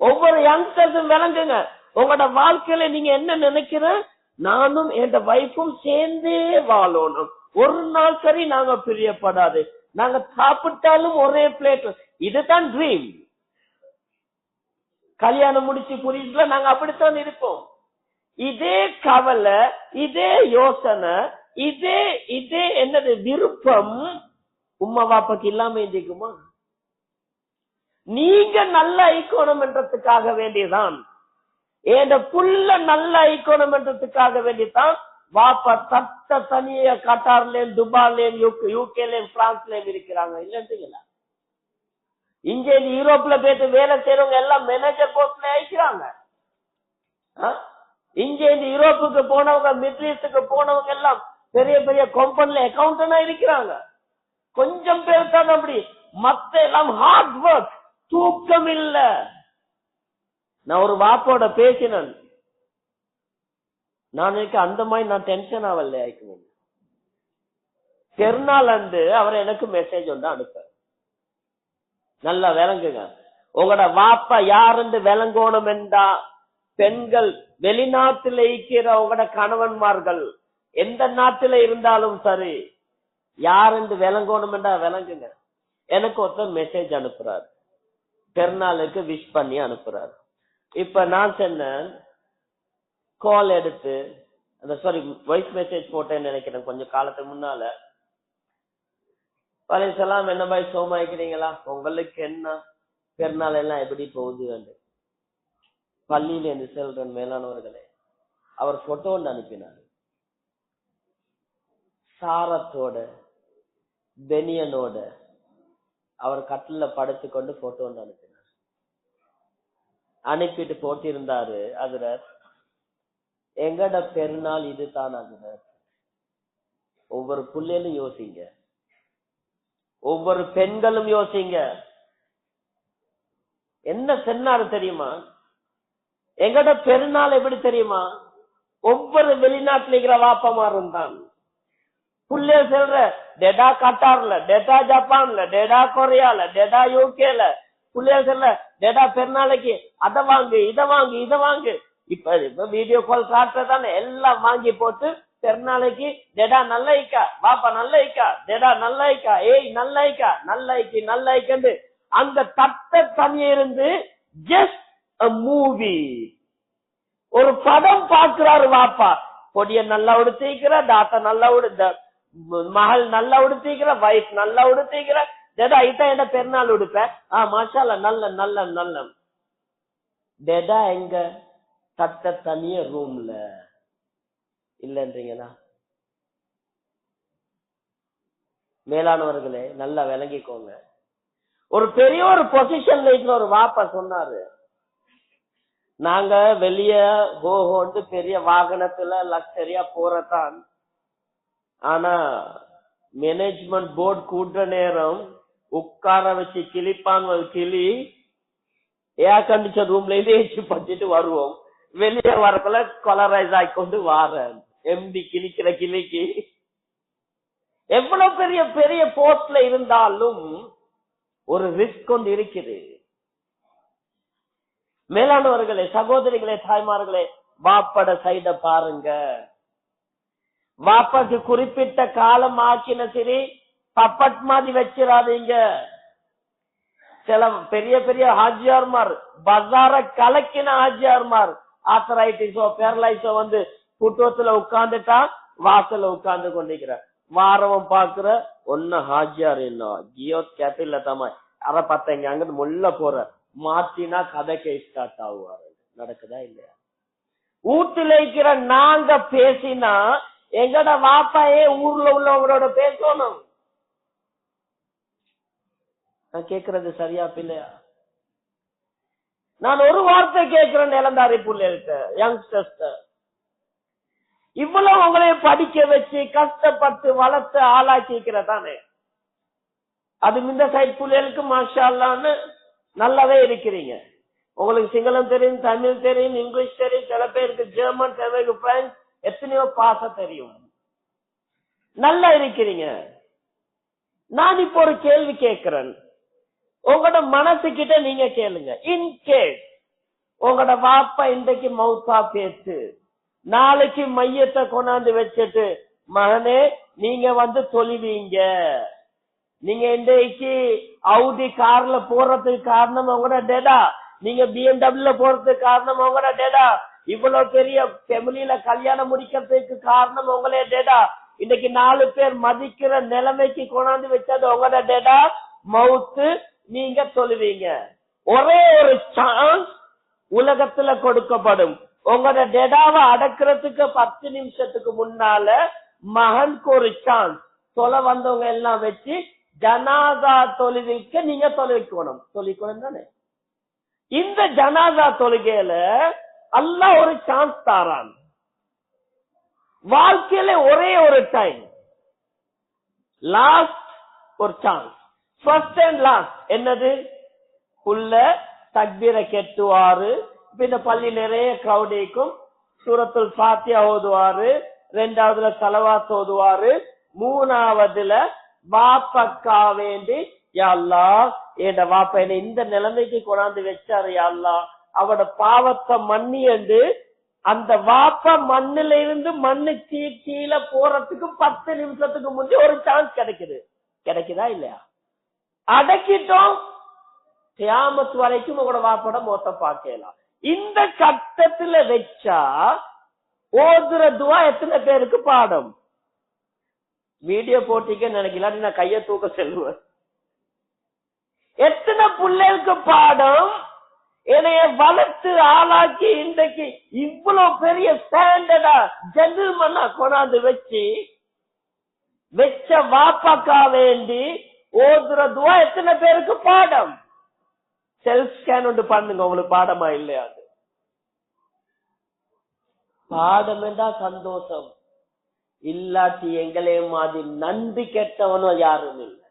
ஒவ்வொரு யங்ஸ்டர்ஸும் விளங்குங்க. உங்களோட வாழ்க்கையில நீங்க என்ன நினைக்கிற, நானும் என் வைஃபும் சேர்ந்தே வாழணும், ஒரு நாள் சரி நாங்க பிரியப்படாது, நாங்க சாப்பிட்டாலும் ஒரே பிளேட், இதுதான் ட்ரீம். கல்யாணம் முடிச்சு புரியுதுல, நாங்க அப்படித்தான் இருப்போம். இதே கவலை, இதே யோசனை, இதே இதே என்னது விருப்பம் உம்மா வாப்பாக்கு இல்லாம இருந்துக்குமா? நீங்க நல்ல ஐக்கோணம் என்றதுக்காக வேண்டியதான், என் புள்ள நல்ல ஐக்கோணம் என்றதுக்காக வேண்டியதான் வாப்பா தட்ட தனிய கட்டார்லயும் துபாய்லயும் யூகேலயும் பிரான்ஸ்லயும் இருக்கிறாங்க. இல்லைங்களா? இங்க யூரோப்ல போயிட்டு வேலை செய்யறவங்க எல்லாம் மேனேஜர் போஸ்ட்ல ஆயிக்கிறாங்க. இங்க இந்த யூரோப்புக்கு போனவங்க, மிடில் ஈஸ்டுக்கு போனவங்க எல்லாம் பெரிய பெரிய கம்பெனில அக்கௌண்டன்டா இருக்கிறாங்க. கொஞ்சம் பேர் தான் அப்படி, மத்த எல்லாம் ஹார்ட் ஒர்க், தூக்கம் இல்ல. நான் ஒரு வாப்போட பேசினேன், நான் அந்த மாதிரி நான் டென்ஷன் ஆகல. பெருநாள் அன்று அவர் எனக்கு மெசேஜ் ஒன்று அனுப்ப, நல்லா விளங்குங்க, உங்களோட வாப்பா யாருன்னு விளங்கணும் என்றா பெண்கள் வெளிநாட்டில் இருக்கிற உங்களோட கணவன்மார்கள் எந்த நாட்டில இருந்தாலும் சரி, யாருன்னு விளங்கணும் என்றா விளங்குங்க. எனக்கு ஒருத்தர் மெசேஜ் அனுப்புறாரு, பெருநாளுக்கு விஷ் பண்ணி அனுப்புறாரு. இப்ப நான் சொன்னேன், கால் எடுத்து அந்த வாய்ஸ் மெசேஜ் போட்டேன்னு நினைக்கிறேன் கொஞ்சம் காலத்துக்கு முன்னால. வலைசலாம், என்ன பாய் சோமாய்க்கிறீங்களா, உங்களுக்கு என்ன பெருநாள் எல்லாம் எப்படி போகுது? பள்ளியில இருந்து செல்றேன் மேலானவர்களே, அவர் போட்டோ ஒன்று அனுப்பினார். சாரத்தோட பெனியனோட அவர் கட்டில படுத்து கொண்டு போட்டோ ஒன்று அனுப்பினார். அனுப்பிட்டு போட்டிருந்தாரு, அதுல எங்கட பெருநாள் இதுதான். அதுல ஒவ்வொரு புள்ளையிலும் யோசிங்க, ஒவ்வொரு பெண்களும் யோசிங்க. என்ன சொன்னாரு தெரியுமா? எங்கட பெருநாள் எப்படி தெரியுமா? ஒவ்வொரு வெளிநாட்டுல இருக்கிற வாப்பமாரும் தான் புள்ளைய சொல்ற, டெடா கட்டார்ல, டெடா ஜப்பான்ல, டெடா கொரியால, டெடா யூகேல, புள்ளைய சொல்ற டெடா பெருநாளைக்கு அதை வாங்கு, இதை வாங்கு, இதை வாங்கு. இப்ப வீடியோ கால் காட்டுறதானே, எல்லாம் வாங்கி போட்டு பெருநாளைக்கு டெடா நல்ல ஐக்கா, பாப்பா நல்ல ஐக்கா, டெடா நல்ல ஐக்கா, ஏய் நல்ல ஐக்கா, நல்ல ஐக்கி நல்ல ஐக்கண்டு அந்த தட்ட தனியே இருந்து ஜஸ்ட் a மூவி, ஒரு படம் பாக்குறாரு வாப்பா. பொடிய நல்லா உடுத்திக்கிற, தாத்தா நல்லா மகள் நல்லா உடுத்திக்கிற, வைஃப் நல்லா உடுத்திக்கிற, டெடா இதான் என்ன பெருநாள் உடுப்ப, மாஷால நல்ல நல்ல நல்ல. டெடா எங்க? தட்ட தனிய ரூம்ல இல்லன்றீங்களா? மேலானவர்களே நல்லா விளங்கிக்கோங்க. ஒரு பெரிய ஒரு பொசிஷன்ல இருக்கிற ஒரு வாப்பா சொன்னாரு, நாங்க வெளிய ஹோஹோண்டு பெரிய வாகனத்துல லக்ஸரியா போறதான், ஆனா மேனேஜ்மெண்ட் போர்டு கூட்டுற நேரம் உட்கார வச்சு கிளிப்பான் கிளி ஏர் கண்டிஷன் ரூம்ல ஏசி பச்சிட்டு வருவோம், வெளியே வரக்குள்ள கொலரைஸ் ஆகிக்கொண்டு வார எம்டி கிளிக்கிற கிளிக்கு. எவ்வளவு பெரிய பெரிய போஸ்ட்ல இருந்தாலும் ஒரு ரிஸ்க் கொண்டு இருக்குது. மேலானவர்களே, சகோதரிகளே, தாய்மார்களே, வாப்பட சைட பாருங்க. வாப்பாக்கு குறிப்பிட்ட காலம் ஆக்கின சரி பப்பட் மாதிரி வச்சிடாதீங்க. சில பெரிய பெரிய ஹாஜியார்மார், பஜார கலக்கின ஹாஜியார்மார், ஆத்தரைட்டிஸோ பேரலைஸோ வந்து புட்டுவத்துல உட்கார்ந்துட்டா வாசல்ல உட்கார்ந்து கொண்டிருக்கிற வாரவம் பாக்குற ஒன்னு ஹாஜியார் என்ன ஜியோ கேபிள்ல தாமா அரை பத்தங்க அங்கிட்டு முள்ள போற மாத்தினா கதைக்கு ஸ்டார்ட் ஆகுவாரு. நடக்குதா இல்லையா? வீட்டுல இருக்கிற நாங்க பேசினா எங்கட வாப்பாயே ஊர்ல உள்ளவங்களோட பேசணும். நான் கேக்குறது சரியா பிள்ளையா? நான் ஒரு வார்த்தை கேட்கிறேன் இளந்தாரி பிள்ளைகிட்ட, யங்ஸ்டர்ஸ், இவ்வளவு உங்களையும் படிக்க வச்சு கஷ்டப்பட்டு வளர்த்து ஆளாக்கிக்கிறதானே. அது இந்த சைட் பிள்ளைகளுக்கு மாஷா அல்லான்னு நல்லாவே இருக்கிறீங்க. உங்களுக்கு சிங்களம் தெரியும், தமிழ் தெரியும், இங்கிலீஷ் தெரியும், சில பேருக்கு ஜெர்மன், சில பேருக்கு பிரெஞ்சு, எத்தனையோ பாச தெரியும், நல்லா இருக்கிறீங்க. நான் இப்போ ஒரு கேள்வி கேட்கிறேன், உங்களோட மனசுகிட்ட நீங்க கேளுங்க. இன்கேஸ் உங்களோட வாப்பா இன்றைக்கு மௌத்தா பேசு, நாளைக்கு மையத்தை கொண்டாந்து வச்சுட்டு மகனே நீங்க வந்து தொழுவீங்க, நீங்க இன்றைக்கு அவுடி கார்ல போறதுக்கு காரணம் உங்களோட டேடா, நீங்க BMW போறதுக்கு காரணம் உங்களோட டேடா, இவ்வளவு பெரிய ஃபேமிலியில கல்யாணம் முடிக்கிறதுக்கு காரணம் உங்களே டேடா, இன்னைக்கு 4 பேர் மதிக்கிற நிலைமைக்கு கொண்டாந்து வச்சது உங்களோட டேடா, மவுத்து நீங்க சொல்லுவீங்க. ஒரே ஒரு சான்ஸ் உலகத்துல கொடுக்கப்படும். உங்களோட டேடாவை அடக்கிறதுக்கு 10 நிமிஷத்துக்கு முன்னால மகனுக்கு ஒரு சான்ஸ், தொலை வந்தவங்க எல்லாம் வச்சு ஜனாதா தொழுவிக்க நீங்க தொழுவிக்கணும். தொழுவிக்கணும் தானே? இந்த ஜனாதா தொழுகையில அல்லாஹ் ஒரு சான்ஸ் தாரான். வாழ்க்கையில ஒரே ஒரு டைம், லாஸ்ட் ஒரு சான்ஸ், ஃபர்ஸ்ட் அண்ட் லாஸ்ட். என்னது? உள்ள தக்பீரை கெட்டுவாரு, இந்த பள்ளி நிறைய கிரௌட் இருக்கும், சூரத்துல் ஃபாத்தியா ஓதுவாரு, 2வதுல ஸலவாத் ஓதுவாரு, 3வதுல வாப்பக்கா வேண்டி யா அல்லாஹ் என் வாப்பா என்ன இந்த நிலைமைக்கு கொண்டாந்து வச்சாரு, யா அல்லாஹ் அவட பாவத்தை மன்னி என்று அந்த வாப்பா மண்ணில இருந்து மண்ணுக்கு கீழே போறதுக்கு 10 நிமிஷத்துக்கு முன்னே ஒரு சான்ஸ் கிடைக்குது. கிடைக்குதா இல்லையா? அடக்கிட்டோம், கியாமத் வரைக்கும் உங்களோட வாப்போட மொத்த பார்க்கலாம். இந்த கட்டத்துல வச்சா ஓதுற துவா எத்தனை பேருக்கு பாடம்? வீடியோ போட்டிக்க நினைக்கலாம், நான் கைய தூக்க செல்வேன். எத்தனை பிள்ளைகளுக்கு பாடம்? என்னைய வளர்த்து ஆளாக்கி இன்றைக்கு இவ்வளவு பெரிய ஸ்டாண்டர்டா ஜென்டில்மனா கொண்டாந்து வச்ச வாப்பாக்கா வேண்டி ஓதுற துவா எத்தனை பேருக்கு பாடம்? செல்ஃப் ஸ்கேன் ஒன்று பண்ணுங்க, உங்களுக்கு பாடமா இல்லையா? அது பாடம் என்றா சந்தோஷம், இல்லாட்டி எங்களே மாதிரி நன்றி கெட்டவனும் யாரும் இல்லை.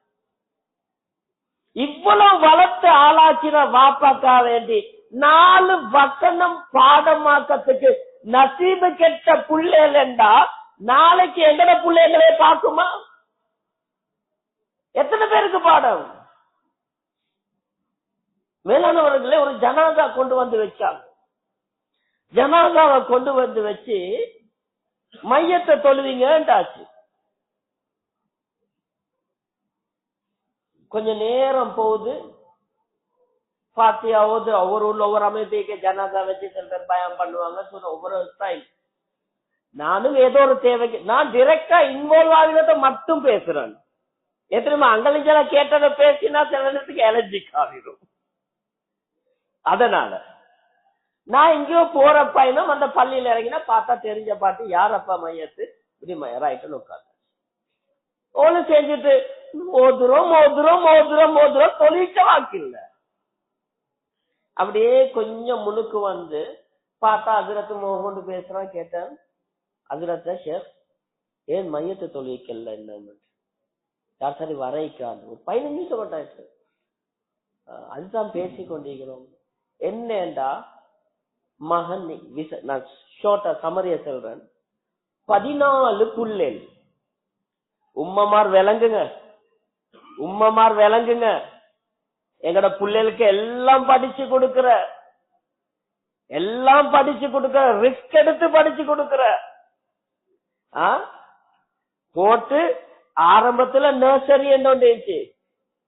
இவ்வளவு வளர்த்து ஆளாக்கிற வாப்பாக்கா வேண்டி 4 வசனம் பாடமாக்கத்துக்கு நசீபு கெட்ட புள்ளைகள் என்றா நாளைக்கு எங்கட பிள்ளைகளே பார்க்குமா? எத்தனை பேருக்கு பாடம்? மேலானவர்களே, ஒரு ஜனாதா கொண்டு வந்து வச்சாங்க. ஜனாதாவை கொண்டு வந்து வச்சு மையத்தை தொழுவீங்கன்றாச்சு. கொஞ்ச நேரம் போகுது, பாத்தியாவது ஒவ்வொரு ஊர்ல ஒவ்வொரு அமைப்புக்கு ஜனாதா வச்சு சில பேர் பயம் பண்ணுவாங்க, ஒவ்வொரு ஸ்டைல். நானும் ஏதோ ஒரு தேவைக்கு நான் டிரெக்டா இன்வால்வ் ஆகிறத மட்டும் பேசுறேன். எத்தனை அங்கலிஞ்சல கேட்டதை பேசினா சில நேரத்துக்கு அலர்ஜிக் ஆகிடும். அதனால நான் எங்கேயோ போற பயணம் அந்த பள்ளியில இறங்கினா பார்த்தா தெரிஞ்ச பாட்டு யாரப்பா மையத்து இப்படி ரைட்டு உட்காந்து ஓல செஞ்சுட்டு ஓதுறோம் ஓதுறோம் ஓதுறோம் ஓதுறோம் தொழிற்க வாக்கில்ல. அப்படியே கொஞ்சம் முன்னுக்கு வந்து பார்த்தா அதிரத்து மோகொண்டு பேசுறான். கேட்டேன், அதிரத்த ஷேர் ஏன் மையத்தை தொழிக்கல என்ன யார் சரி வரைக்காது ஒரு 15 நிமிஷம் பட்டாச்சு. அதுதான் பேசி கொண்டிருக்கிறோம். என்னண்டா மகன் நான் ஷோர்ட்டா சமரிய சொல்றேன், 14 புள்ளேல். உம்மமார் விளங்குங்க, உம்மமார் விளங்குங்க. எங்கட புள்ளைகளுக்கு எல்லாம் படிச்சு கொடுக்கிற, எல்லாம் படிச்சு கொடுக்கிற, ரிஸ்க் எடுத்து படிச்சு கொடுக்கிற. போட்டு ஆரம்பத்துல நர்சரி என்ன இருந்துச்சு,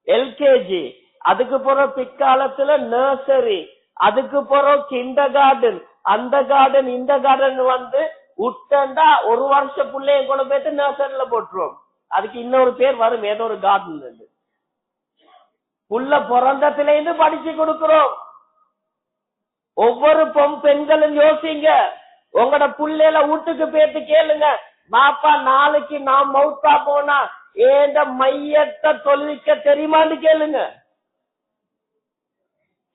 எல்கேஜி, அதுக்கு போற பிற்காலத்துல நர்சரி, அதுக்கு போற கிண்டர் கார்டன், அந்த கார்டன் இந்த கார்டன் வந்து விட்டா ஒரு வருஷம் பிள்ளைய கொண்டு போயிட்டு நர்சரியில போட்டுருவோம். அதுக்கு இன்னொரு பேர் வரும், ஏதோ ஒரு கார்டன். புள்ள பிறந்தத்துல இருந்து படிச்சு கொடுக்கிறோம். ஒவ்வொரு பெண்களும் யோசிங்க, உங்களோட புள்ளையில வீட்டுக்கு போயிட்டு கேளுங்க, பாப்பா நாளைக்கு நான் மௌத்தா போனா ஏண்ட மையத்தை தொழுவிக்க தெரியுமான்னு கேளுங்க.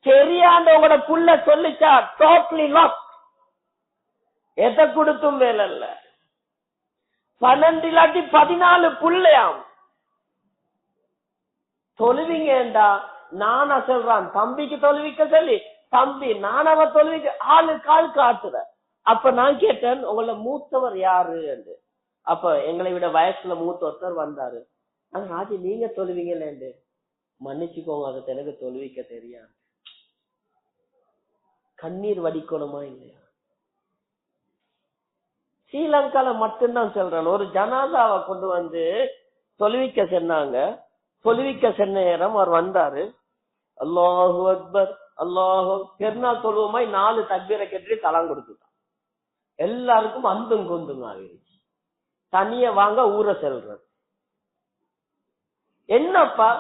தெரியாண்ட உங்களோட புள்ள சொல்லிச்சா டோட்டலி லாக், எதை கொடுத்தும் வேலை இல்ல. 12 இல்லாட்டி 14 புள்ளையாம் தொழுவிங்கடா. நானா சொல்றான் தம்பிக்கு தொழுவிக்க சொல்லி, தம்பி நானாவ தொழுவிக்க ஆளு கால் காட்டுற. அப்ப நான் கேட்டேன், உங்களோட மூத்தவர் யாரு என்று. அப்ப எங்களை விட வயசுல மூத்த ஒருத்தர் வந்தாரு. ராஜி நீங்க தொழுவீங்களேண்டு. மன்னிச்சுக்கோங்க, அது எனக்கு தொழுவிக்க தெரியாது. கண்ணீர் வடிக்கணுமா இல்லையா? ஸ்ரீலங்கால மட்டும்தான் சொல்றேன். ஒரு ஜனாதாவை கொண்டு வந்து தொழுவிக்க சொன்னாங்க. தொழுவிக்க சென்ன நேரம் அவர் வந்தாரு. அல்லாஹு அக்பர் அல்லாஹு, பெருநாள் தொழுவமாய் 4 தக்பீரை கட்டி தலாம் கொடுத்துட்டான். எல்லாருக்கும் அந்தும் கொந்தும் ஆகிருச்சு. தனிய வாங்க ஊர செல்றது. என்னப்பா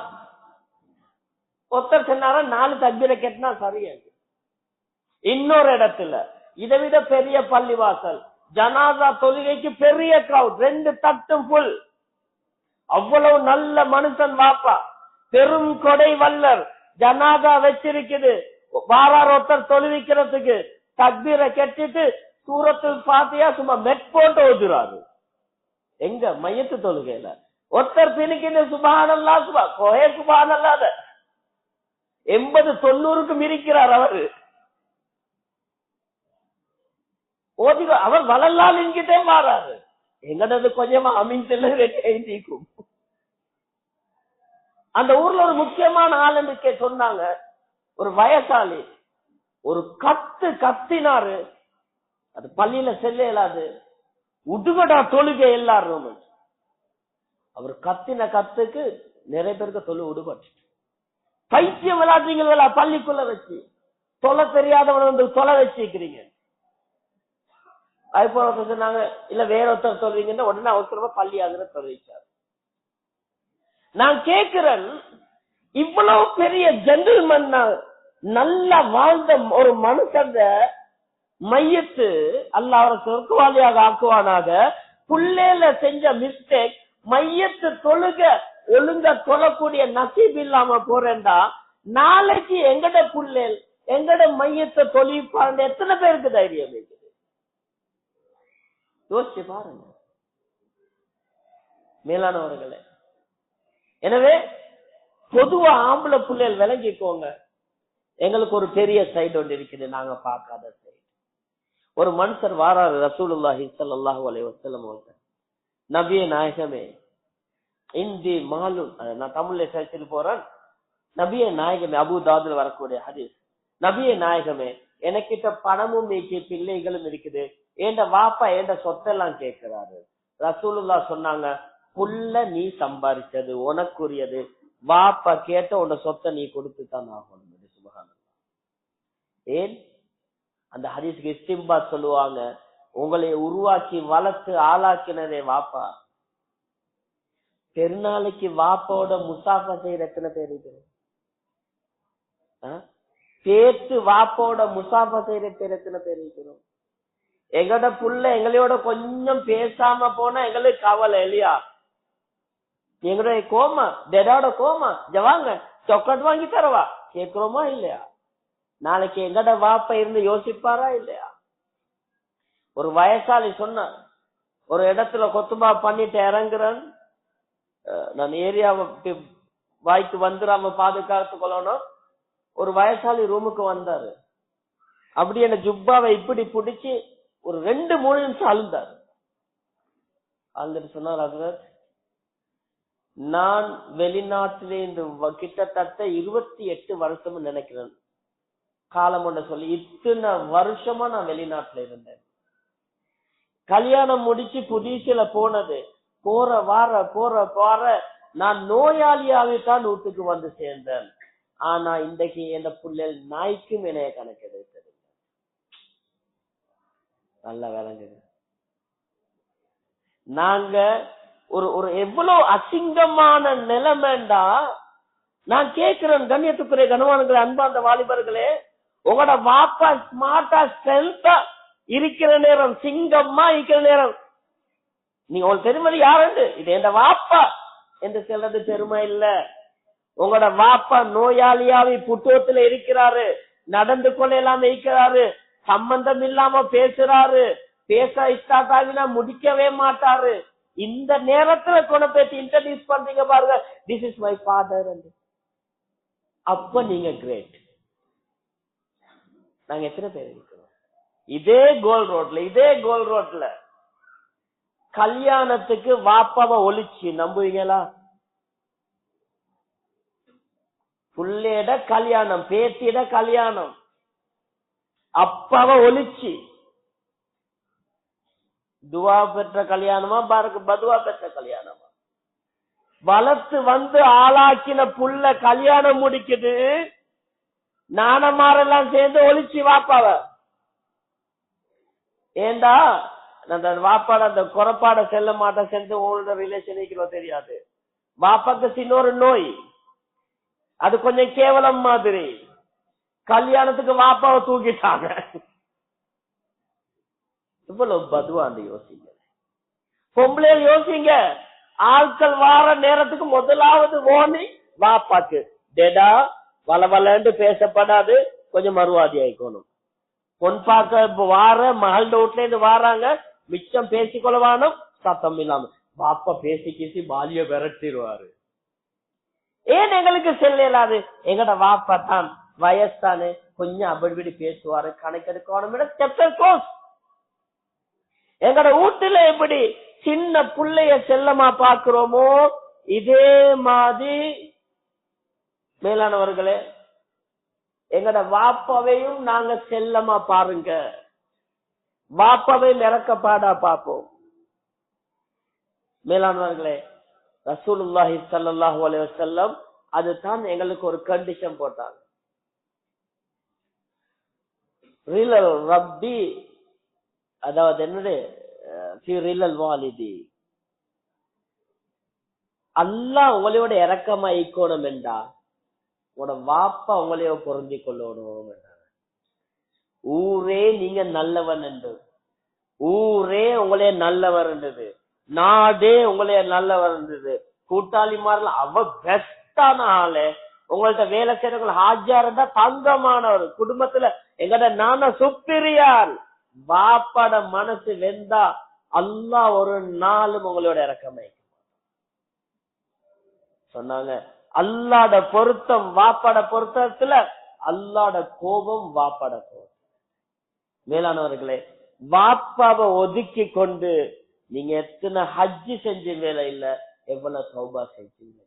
ஒருத்தர் சொன்னாரா 4 தக்பீரை கட்டினா சரியாது. இன்னொரு இடத்துல இதை விட பெரிய பள்ளிவாசல், ஜனாதா தொழுகைக்கு பெரிய கிரவுட், 2 தட்டும் புல். அவ்வளவு நல்ல மனுஷன் வாப்பா, பெரும் கொடை வல்லர், ஜனாதா வச்சிருக்குது. வாரார் ஒருத்தர் தொழுவிக்கிறதுக்கு தக்பீரை கட்டிட்டு சூரத்துல் ஃபாத்திஹா சும்மா மெட் போட்டு ஓதுறாரு. எங்க மையத்து தொழுகையில ஒருத்தர் பின்னுக்கு சுபஹானல்லாஹ் சுபஹானல்லாஹ் 80-90க்கு மிரிக்கிறார் அவரு. ஓதி அவர் வளர்லால் என்கிட்டே மாறாரு. எங்கடது கொஞ்சமா அமைஞ்சல நீக்கும். அந்த ஊர்ல ஒரு முக்கியமான ஆள் என்று சொன்னாங்க. ஒரு வயசாளி ஒரு கத்தினாரு. அது பள்ளியில செல்ல இயலாது. உடுகடா தொழுகை எல்லாரும். அவர் கத்தின கத்துக்கு நிறைய பேருக்கு தொழு உடுபட்டு. பைத்தியம் விளையாடுறீங்களா பள்ளிக்குள்ள வச்சு? தொலை தெரியாதவன் வந்து தொலை வச்சிருக்கிறீங்க. அது போல சொன்னாங்க, இல்ல வேற ஒருத்தர் சொல்றீங்கன்னா உடனே அவசரமா பள்ளி ஆகுற தொழிற்சார். நான் கேட்கிறேன், இவ்வளவு பெரிய ஜென்டில்மேன் நல்லா வாழ்ந்த ஒரு மனுஷன் மையத்து அல்லாஹ் அவரை சொர்க்கவாதியாக ஆக்குவானாக. புள்ளேல செஞ்ச மிஸ்டேக், மையத்து தொழுக ஒழுங்க தொழக்கூடிய நசீப் இல்லாம போறேன்டா, நாளைக்கு எங்கட புள்ளேல் எங்கட மையத்தை தொழிப்பாரு எத்தனை பேருக்கு தைரியம் இருக்குது? யோசிச்சு பாருங்க மேலானவர்களே. எனவே பொதுவா ஆம்பளை புள்ளைகள் விளங்கிக்கோங்க. எங்களுக்கு ஒரு பெரிய சைடு ஒன்று இருக்குது, நாங்க பார்க்காத சைடு. ஒரு மனுஷர் வாராரு ரசூலுல்லாஹி ஸல்லல்லாஹு அலைஹி வஸல்லம் அவர்கள், நபியே நாயகமே இந்தி மாலு, நான் தமிழ்ல சேர்த்து போறேன். நபியே நாயகமே, அபூ தாவூதுல வரக்கூடிய ஹதீஸ். நபியே நாயகமே, எனக்கிட்ட பணமும் நீக்கி பிள்ளைகளும் இருக்குது, ஏண்ட வாப்பா ஏண்ட சொத்தெல்லாம் கேட்கிறாரு. ரசூலுல்லாஹ் சொன்னாங்க, புள்ள நீ சம்பாதிச்சது உனக்குரியது, வாப்பா கேட்ட உன்ன சொத்தை நீ கொடுத்துதான் ஆகணும். சுபஹானல்லாஹ். ஏன் அந்த ஹதீஸ்க்கு இஸ்திம்பாத் சொல்லுவாங்க, உங்களை உருவாக்கி வளர்த்து ஆளாக்கினதே வாப்பா. பெருநாளைக்கு வாப்பாவோட முசாஃபா செய்யற எத்தனை பேர் இருக்கிறோம்? சேர்த்து வாப்பாவோட முசாஃபா செய்யற எத்தனை பேர் இருக்கிறோம்? எங்கட புள்ள எங்களோட கொஞ்சம் பேசாம போனா எங்களுக்கு கவலை இல்லையா? எங்களுடைய கோமா, டெடாவோட கோமா, ஜவாங்க சாக்லேட் வாங்கி தரவா கேட்கிறோமா இல்லையா? நாளைக்கு எங்கட வாப்ப இருந்து யோசிப்பாரா இல்லையா? ஒரு வயசாளி சொன்ன, ஒரு இடத்துல கொத்துபா பண்ணிட்டு இறங்குறேன், நான் ஏரியாவை வாய்க்கு வந்துடாம பாதுகாத்து கொள்ளணும். ஒரு வயசாளி ரூமுக்கு வந்தாரு. அப்படி என்ன ஜுப்பாவை இப்படி பிடிச்சி ஒரு 2-3 நிமிஷம் அழுந்தாரு. அழுந்துட்டு சொன்னார், ஹஜ்ரத் நான் வெளிநாட்டிலே இந்த கிட்டத்தட்ட 28 வருஷம் நினைக்கிறேன் காலம் ஒன்று சொல்லி, இத்தனை வருஷமா நான் வெளிநாட்டுல இருந்தேன். கல்யாணம் முடிச்சு புதுசுல போனது, போற வார நான் நோயாளியாகத்தான் வீட்டுக்கு வந்து சேர்ந்தேன். ஆனா இன்றைக்கு எந்த புள்ளல் நாய்க்கும் என்னைய கணக்கெடுத்தது. நல்ல விளங்குது. நாங்க ஒரு எவ்வளவு அசிங்கமான நிலைமைண்டா. நான் கேட்கிறேன், கண்ணியத்துக்குரிய கனவான்களே, அன்பார்ந்த வாலிபர்களே, உங்களோட வாப்பா ஸ்மார்ட்டா ஸ்ட்ரென்த்தா இருக்கிற நேரம் சிங்கம்மா இருக்கிற நேரம் நீங்க உங்களுக்கு தெரியுமா யாரு இது என் வாப்பா என்று சொல்றது பெருமை இல்ல. உங்களோட வாப்பா நோயாளியாவி புத்தகத்துல இருக்கிறாரு, நடந்து கொள்ள எல்லாம் இருக்கிறாரு, சம்பந்தம் இல்லாம பேசுறாரு, பேச ஸ்டார்ட் ஆகினா முடிக்கவே மாட்டாரு. இந்த நேரத்துல கொண்டு போய் இன்ட்ரோடியூஸ் பண்றீங்க பாருங்க, திஸ் இஸ் மை ஃபாதர். அப்ப நீங்க கிரேட். நாங்க எத்தனை பேர் இருக்கிறோம் இதே கோல் ரோட்ல கல்யாணத்துக்கு வாப்பாவை ஒழிச்சு நம்புவீங்களா? புள்ளையிட கல்யாணம், பேத்தியிட கல்யாணம், அப்பாவை ஒழிச்சு துவா பெற்ற கல்யாணமா பதுவா பெற்ற கல்யாணமா? வளர்த்து வந்து ஆளாக்கின புள்ள கல்யாணம் முடிக்குது, நாணமாரெல்லாம் சேர்ந்து ஒழிச்சு வாப்பாவ. ஏண்டா அந்த வாப்பாட அந்த குறைப்பாட செல்ல மாட்ட சேர்ந்து உங்களோட ரிலேஷன் தெரியாது. வாப்பாக்கு சின்ன ஒரு நோய், அது கொஞ்சம் கேவலம் மாதிரி. கல்யாணத்துக்கு வாப்பாவை தூக்கிட்டாங்க. இவ்வளவு பதுவாண்டு யோசிங்க. பொம்பளைய யோசிங்க, ஆட்கள் வார நேரத்துக்கு முதலாவது ஓனி வாப்பாக்கு. டெடா வளவலன்னு பேசப்படாது, கொஞ்சம் மறுவாதி ஆயிக்கணும். பொன் பார்க்க வார மகள் வீட்டுல இருந்து வாராங்க, மிச்சம் பேசிக்கொள்ளவானும் சத்தம் இல்லாம. பாப்பா பேசி பாலிய விரட்டிடுவாரு. ஏன் எங்களுக்கு செல்லாது? எங்கட வாப்பா தான் வயசானு, கொஞ்சம் அப்படி பேசுவாரு, கணக்கெடுக்கணும். எங்கட வீட்டுல எப்படி சின்ன புள்ளைய செல்லமா பாக்குறோமோ இதே மாதிரி மேலானவர்களே எங்கட வாப்பாவையும் நாங்க செல்லமா பாருங்க. வாப்பாவை இறக்கப்பாடா பார்ப்போம். மேலானவர்களே, ரசூலுல்லாஹி ஸல்லல்லாஹு அலைஹி வஸல்லம் அதுதான் எங்களுக்கு ஒரு கண்டிஷன் போட்டாங்க. ரிலல் ரப்பி, அதாவது என்னது ரிலல் வாலிதி, அல்லாஹ் உங்களோட இறக்கமா ஈக்கணும் என்றா உங்களோட வாப்பா உங்களையோ பொருந்தி கொள்ளணும் என்றார். ஊரே நீங்க நல்லவன் என்று, ஊரே உங்களே நல்லவர் என்றது, நாடே உங்களே நல்லவர் இருந்தது, கூட்டாளி மாதிரிலாம் அவ பெஸ்டான ஆளு, உங்கள்ட்ட வேலை செய்யறவங்க ஹாஜியா இருந்தா தங்கமானவர், குடும்பத்துல எங்கட நான சுப்பிரியார். வாப்பாட மனசு வெந்தா அல்லாஹ் ஒரு நாளும் உங்களோட இறக்கமை சொன்னாங்க. அல்லாட பொருத்தம் வாப்பாட பொருத்தத்துல, அல்லாட கோபம் வாப்பாட கோபம். மேலானவர்களே, வாப்பாவை ஒதுக்கி கொண்டு நீங்க எத்தனை ஹஜ்ஜி செஞ்ச வேலை இல்ல, எவ்வளவு தௌபா செஞ்சீங்க.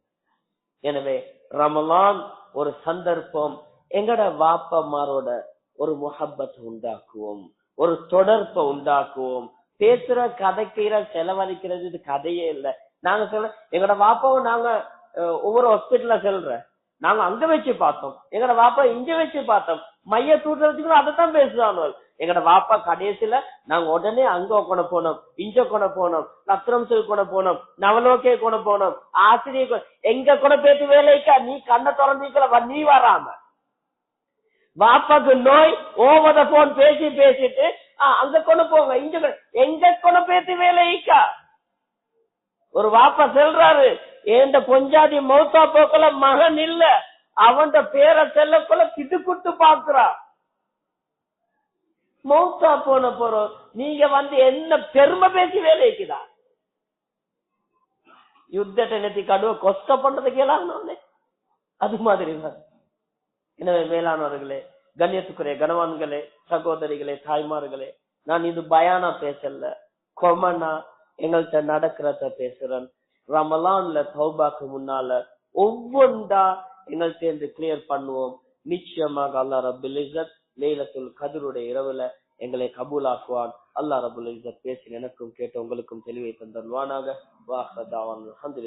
எனவே ரமலான் ஒரு சந்தர்ப்பம், எங்கட வாப்பமாரோட ஒரு முஹப்பத் உண்டாக்குவோம், ஒரு தொடர்பை உண்டாக்குவோம். பேசுற கதைக்கிற செலவழிக்கிறது இது கதையே இல்லை. நாங்க சொல்ற எங்கட வாப்பாவை நாங்க ஒவ்வொரு ஹாஸ்பிட்டல்ல செல்ற, நாங்க அங்க வச்சு பார்த்தோம், எங்கட வாப்பா இங்க வச்சு பார்த்தோம், மைய தூட்டுறதுக்கு அதைத்தான் பேசுறாங்க. எங்கட வாப்பா கடைசியில நாங்க உடனே அங்க கொண்டு போனோம், இங்க கொண்டு போனோம், லத்திரம் சொல்லி கொண்டு போனோம், நவலோக்கே கொண்டு போனோம், ஆசிரியர் எங்க கூட பேசி வேலைக்கா நீ கண்ணை திறந்திக்கல நீ வராம. வாப்பாக்கு நோய், ஓவத போன் பேசிட்டு அங்க கொண்டு போங்க, இங்க எங்க கொண்டு பேசி வேலைக்கா. ஒரு வாப்பா சொல்றாரு, எந்த பொஞ்சாதி மௌத்தா போக்கல மகன் இல்ல, அவன் பேரை செல்லக்குள்ள கிட்டுக்குட்டு பாக்குறா. மௌத்தா போன போறோம், நீங்க என்ன பெருமை பேசி வேலைக்குதா? யுத்தத்தை நெத்தி கடுவ கொஸ்ட பண்றதுக்கு எல்லாம் அது மாதிரி. எனவே மேலானவர்களே, கண்ணியத்துக்குரிய கனவான்களே, சகோதரிகளே, தாய்மார்களே, நான் இது பயானா பேசல, கொமனா எங்கள்கிட்ட நடக்கிறத பேசுறேன். ரமலான்ல தௌபாக்கு முன்னால ஒவ்வொன்றா எங்கள் சேர்ந்து கிளியர் பண்ணுவோம். நிச்சயமாக அல்லாஹ் ரப்புல் இஸ்ஸத் லைலத்துல் கத்ருடைய இரவுல எங்களை கபூலாக்குவான். அல்லாஹ் ரப்புல் இஸ்ஸத் பேசி எனக்கும் கேட்ட உங்களுக்கும் தெளிவை தந்தருவானாக. வாஹ் தஅவானா அல்ஹம்துலில்லாஹ்.